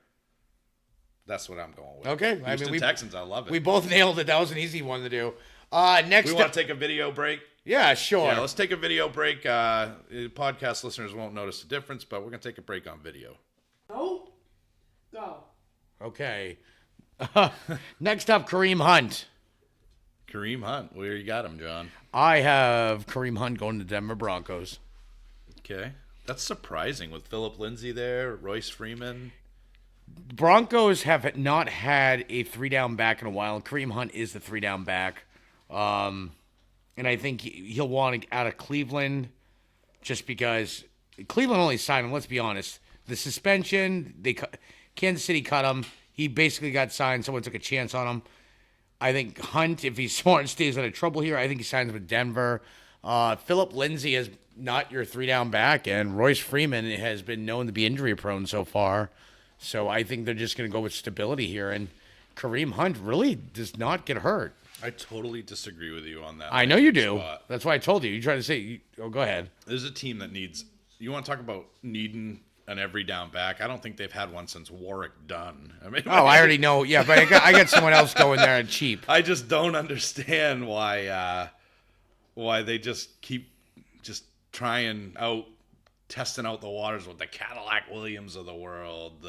That's what I'm going with. Okay. Houston Texans, I love it. We both nailed it. That was an easy one to do. Next, we want to take a video break? Yeah, sure. Yeah, let's take a video break. Podcast listeners won't notice the difference, but we're going to take a break on video. No? Go. Okay. Next up, Kareem Hunt. Kareem Hunt. Where you got him, John? I have Kareem Hunt going to Denver Broncos. Okay. That's surprising with Phillip Lindsay there, Royce Freeman. Broncos have not had a three-down back in a while. Kareem Hunt is the three-down back. And I think he'll want to out of Cleveland just because Cleveland only signed him, let's be honest. The suspension, Kansas City cut him. He basically got signed. Someone took a chance on him. I think Hunt, if he's smart and stays out of trouble here, I think he signs with Denver. Phillip Lindsay is not your three-down back, and Royce Freeman has been known to be injury-prone so far. So I think they're just going to go with stability here, and Kareem Hunt really does not get hurt. I totally disagree with you on that. I know you do. Spot. That's why I told you. You try to say, go ahead. There's a team that needs, you want to talk about needing an every down back? I don't think they've had one since Warwick Dunn. I mean, I already know. Yeah, but I got someone else going there and cheap. I just don't understand why they just keep just testing out the waters with the Cadillac Williams of the world.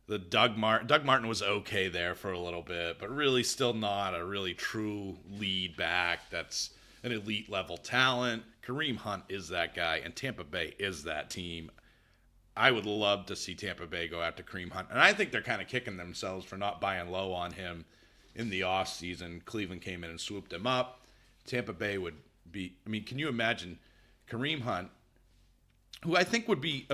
The Doug Martin was okay there for a little bit, but really still not a really true lead back that's an elite level talent. Kareem Hunt is that guy, and Tampa Bay is that team. I would love to see Tampa Bay go after Kareem Hunt, and I think they're kind of kicking themselves for not buying low on him in the offseason. Cleveland came in and swooped him up. Tampa Bay would be, I mean, can you imagine Kareem Hunt, who I think would be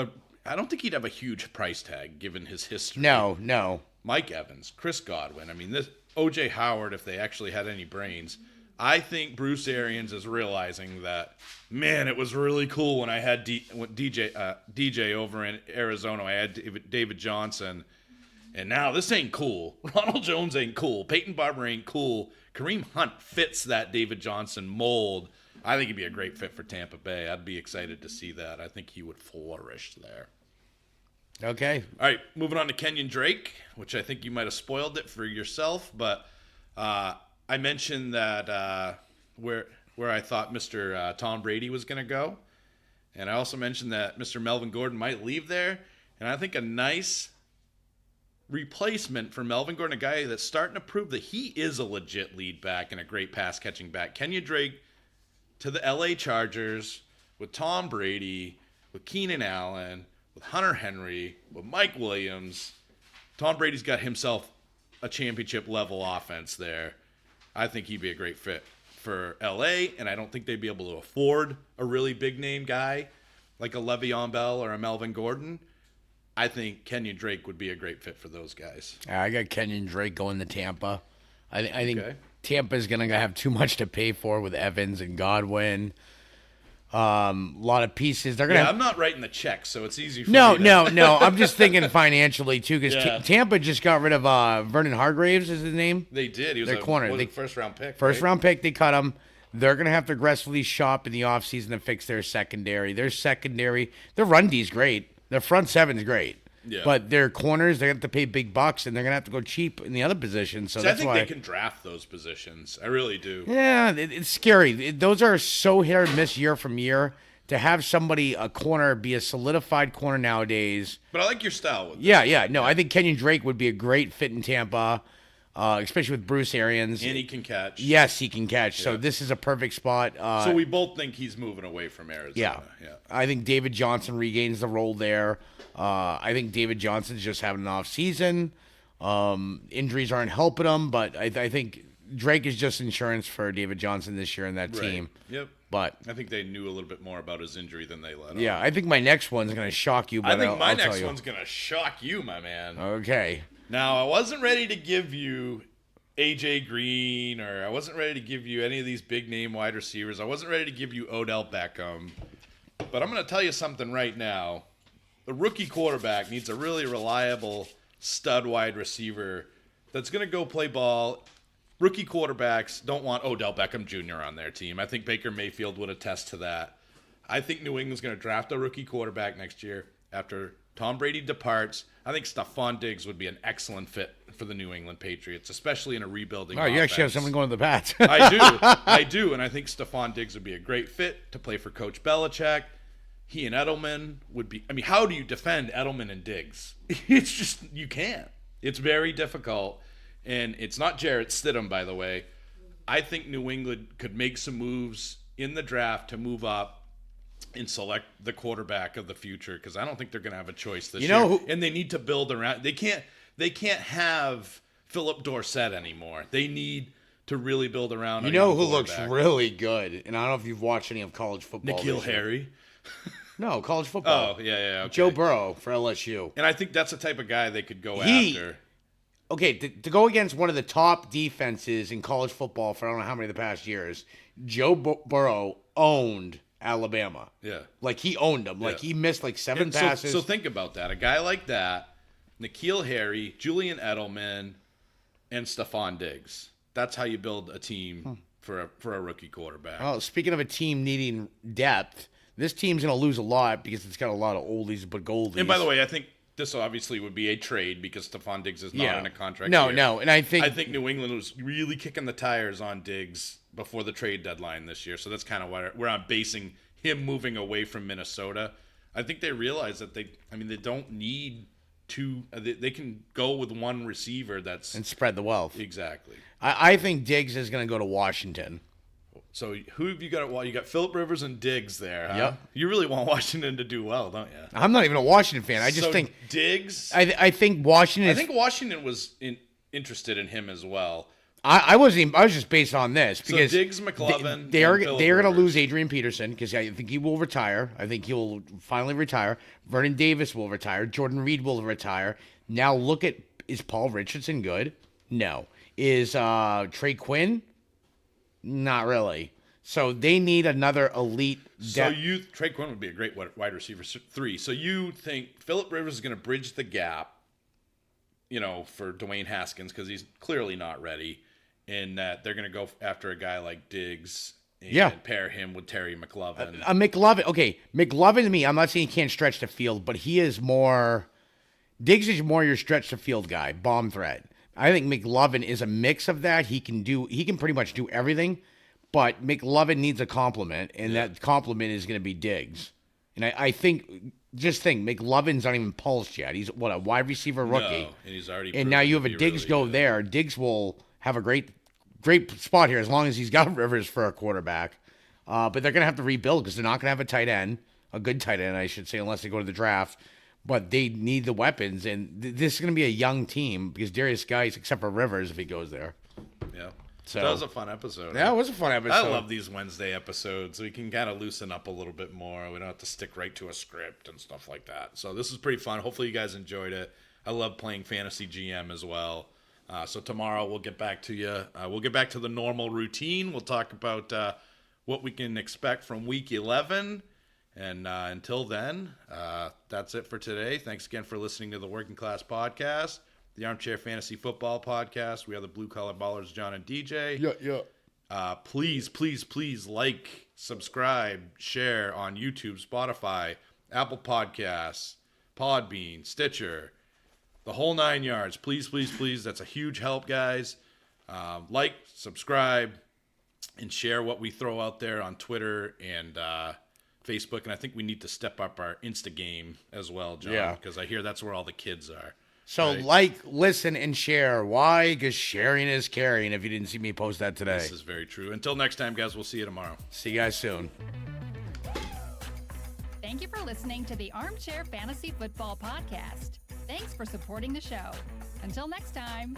I don't think he'd have a huge price tag given his history. No. Mike Evans, Chris Godwin. I mean, this O.J. Howard, if they actually had any brains. I think Bruce Arians is realizing that, man, it was really cool when I had DJ over in Arizona. I had David Johnson. And now this ain't cool. Ronald Jones ain't cool. Peyton Barber ain't cool. Kareem Hunt fits that David Johnson mold. I think he'd be a great fit for Tampa Bay. I'd be excited to see that. I think he would flourish there. Okay. All right, moving on to Kenyon Drake, which I think you might have spoiled it for yourself, but I mentioned that where I thought Mr. Tom Brady was going to go, and I also mentioned that Mr. Melvin Gordon might leave there, and I think a nice replacement for Melvin Gordon, a guy that's starting to prove that he is a legit lead back and a great pass catching back. Kenyon Drake to the LA Chargers with Tom Brady, with Keenan Allen, with Hunter Henry, with Mike Williams. Tom Brady's got himself a championship level offense there. I think he'd be a great fit for LA, and I don't think they'd be able to afford a really big name guy like a Le'Veon Bell or a Melvin Gordon. I think Kenyon Drake would be a great fit for those guys. I got Kenyon Drake going to Tampa. I think Okay. Tampa's going to have too much to pay for with Evans and Godwin. A lot of pieces. They're gonna. Yeah, I'm not writing the check, so it's easy for No, me to... no. I'm just thinking financially too, because Yeah. Tampa just got rid of Vernon Hargraves. Is his name? They did. He was Their a corner. They- first-round pick. First right? round pick. They cut him. They're gonna have to aggressively shop in the offseason to fix their secondary. Their run D's great. Their front seven's great. Yeah. But their corners, they have to pay big bucks, and they're gonna have to go cheap in the other positions. So I that's think why. they can draft those positions. I really do. Yeah, it's scary. Those are so hit or miss year from year. To have somebody, a corner, be a solidified corner nowadays. But I like your style with it. Yeah. No, I think Kenyon Drake would be a great fit in Tampa, especially with Bruce Arians. And he can catch. Yes, he can catch. So Yeah. this is a perfect spot. So we both think he's moving away from Arizona. Yeah. I think David Johnson regains the role there. I think David Johnson's just having an off season. Injuries aren't helping him, but I think Drake is just insurance for David Johnson this year in that Right. team. Yep. But I think they knew a little bit more about his injury than they let on. yeah, I think my next one's going to shock you. But I think my I'll tell next you. one's going to shock you, my man. Okay. Now, I wasn't ready to give you AJ Green, or I wasn't ready to give you any of these big name wide receivers. I wasn't ready to give you Odell Beckham. But I'm going to tell you something right now. The rookie quarterback needs a really reliable stud wide receiver that's going to go play ball. Rookie quarterbacks don't want Odell Beckham Jr. on their team. I think Baker Mayfield would attest to that. I think New England's going to draft a rookie quarterback next year after Tom Brady departs. I think Stephon Diggs would be an excellent fit for the New England Patriots, especially in a rebuilding Oh, you actually have offense. someone going to the Pats. I do, and I think Stephon Diggs would be a great fit to play for Coach Belichick. He and Edelman would be. I mean, how do you defend Edelman and Diggs? It's just you can't. It's very difficult, and it's not Jarrett Stidham, by the way. I think New England could make some moves in the draft to move up and select the quarterback of the future, because I don't think they're going to have a choice this year. And they need to build around. They can't have Philip Dorsett anymore. They need to really build around. You know who looks really good, and I don't know if you've watched any of college football. N'Keal this year. Harry. No, college football. Oh, yeah. Okay. Joe Burrow for LSU. And I think that's the type of guy they could go after. Okay, to go against one of the top defenses in college football for I don't know how many of the past years, Joe Burrow owned Alabama. Yeah. Like, he owned them. Like, Yeah. he missed, like, seven And passes. so think about that. A guy like that, N'Keal Harry, Julian Edelman, and Stephon Diggs. That's how you build a team for a rookie quarterback. Well, speaking of a team needing depth, this team's going to lose a lot because it's got a lot of oldies but goldies. And by the way, I think this obviously would be a trade because Stephon Diggs is not in a contract year. No, and I think New England was really kicking the tires on Diggs before the trade deadline this year. So that's kind of where I'm basing him moving away from Minnesota. I think they realize that they don't need two. They can go with one receiver and spread the wealth. Exactly. I think Diggs is going to go to Washington. So who have you got? Well, you got Phillip Rivers and Diggs there. Huh? Yep. You really want Washington to do well, don't you? I'm not even a Washington fan. I just think Diggs. I think Washington. I think Washington was interested in him as well. I wasn't even, I was just based on this because Diggs, McLovin, they are and Phillip going to Rivers. lose Adrian Peterson because I think he will retire. I think he will finally retire. Vernon Davis will retire. Jordan Reed will retire. Now look at, is Paul Richardson good? No. Is Trey Quinn? Not really. So they need another elite. Trey Quinn would be a great wide receiver 3. So you think Phillip Rivers is going to bridge the gap, for Dwayne Haskins because he's clearly not ready, and that they're going to go after a guy like Diggs and pair him with Terry McLovin. McLovin. Okay, McLovin to me, I'm not saying he can't stretch the field, but he is more Diggs is more your stretch the field guy, bomb threat. I think McLovin is a mix of that. He can pretty much do everything, but McLovin needs a complement, and that complement is going to be Diggs. And I think, just think, McLovin's not even pulsed yet. He's, a wide receiver rookie. No, and he's already. And now you have a Diggs go there. Diggs will have a great spot here as long as he's got Rivers for a quarterback. But they're going to have to rebuild because they're not going to have a tight end, a good tight end, I should say, unless they go to the draft. But they need the weapons, and this is going to be a young team because Darius Geis, except for Rivers, if he goes there. Yeah. So that was a fun episode. Yeah, it was a fun episode. I love these Wednesday episodes. We can kind of loosen up a little bit more. We don't have to stick right to a script and stuff like that. So this is pretty fun. Hopefully you guys enjoyed it. I love playing Fantasy GM as well. So tomorrow we'll get back to you. We'll get back to the normal routine. We'll talk about what we can expect from Week 11. And until then, that's it for today. Thanks again for listening to the Working Class Podcast, the Armchair Fantasy Football Podcast. We are the Blue Collar Ballers, John and DJ. Yeah. Please like, subscribe, share on YouTube, Spotify, Apple Podcasts, Podbean, Stitcher, the whole 9 yards. Please. That's a huge help, guys. Like, subscribe, and share what we throw out there on Twitter and Facebook. And I think we need to step up our Insta game as well, John, because I hear that's where all the kids are. So like, listen, and share. Why? Because sharing is caring, if you didn't see me post that today. This is very true. Until next time, guys, we'll see you tomorrow. See you guys soon. Thank you for listening to the Armchair Fantasy Football Podcast. Thanks for supporting the show. Until next time.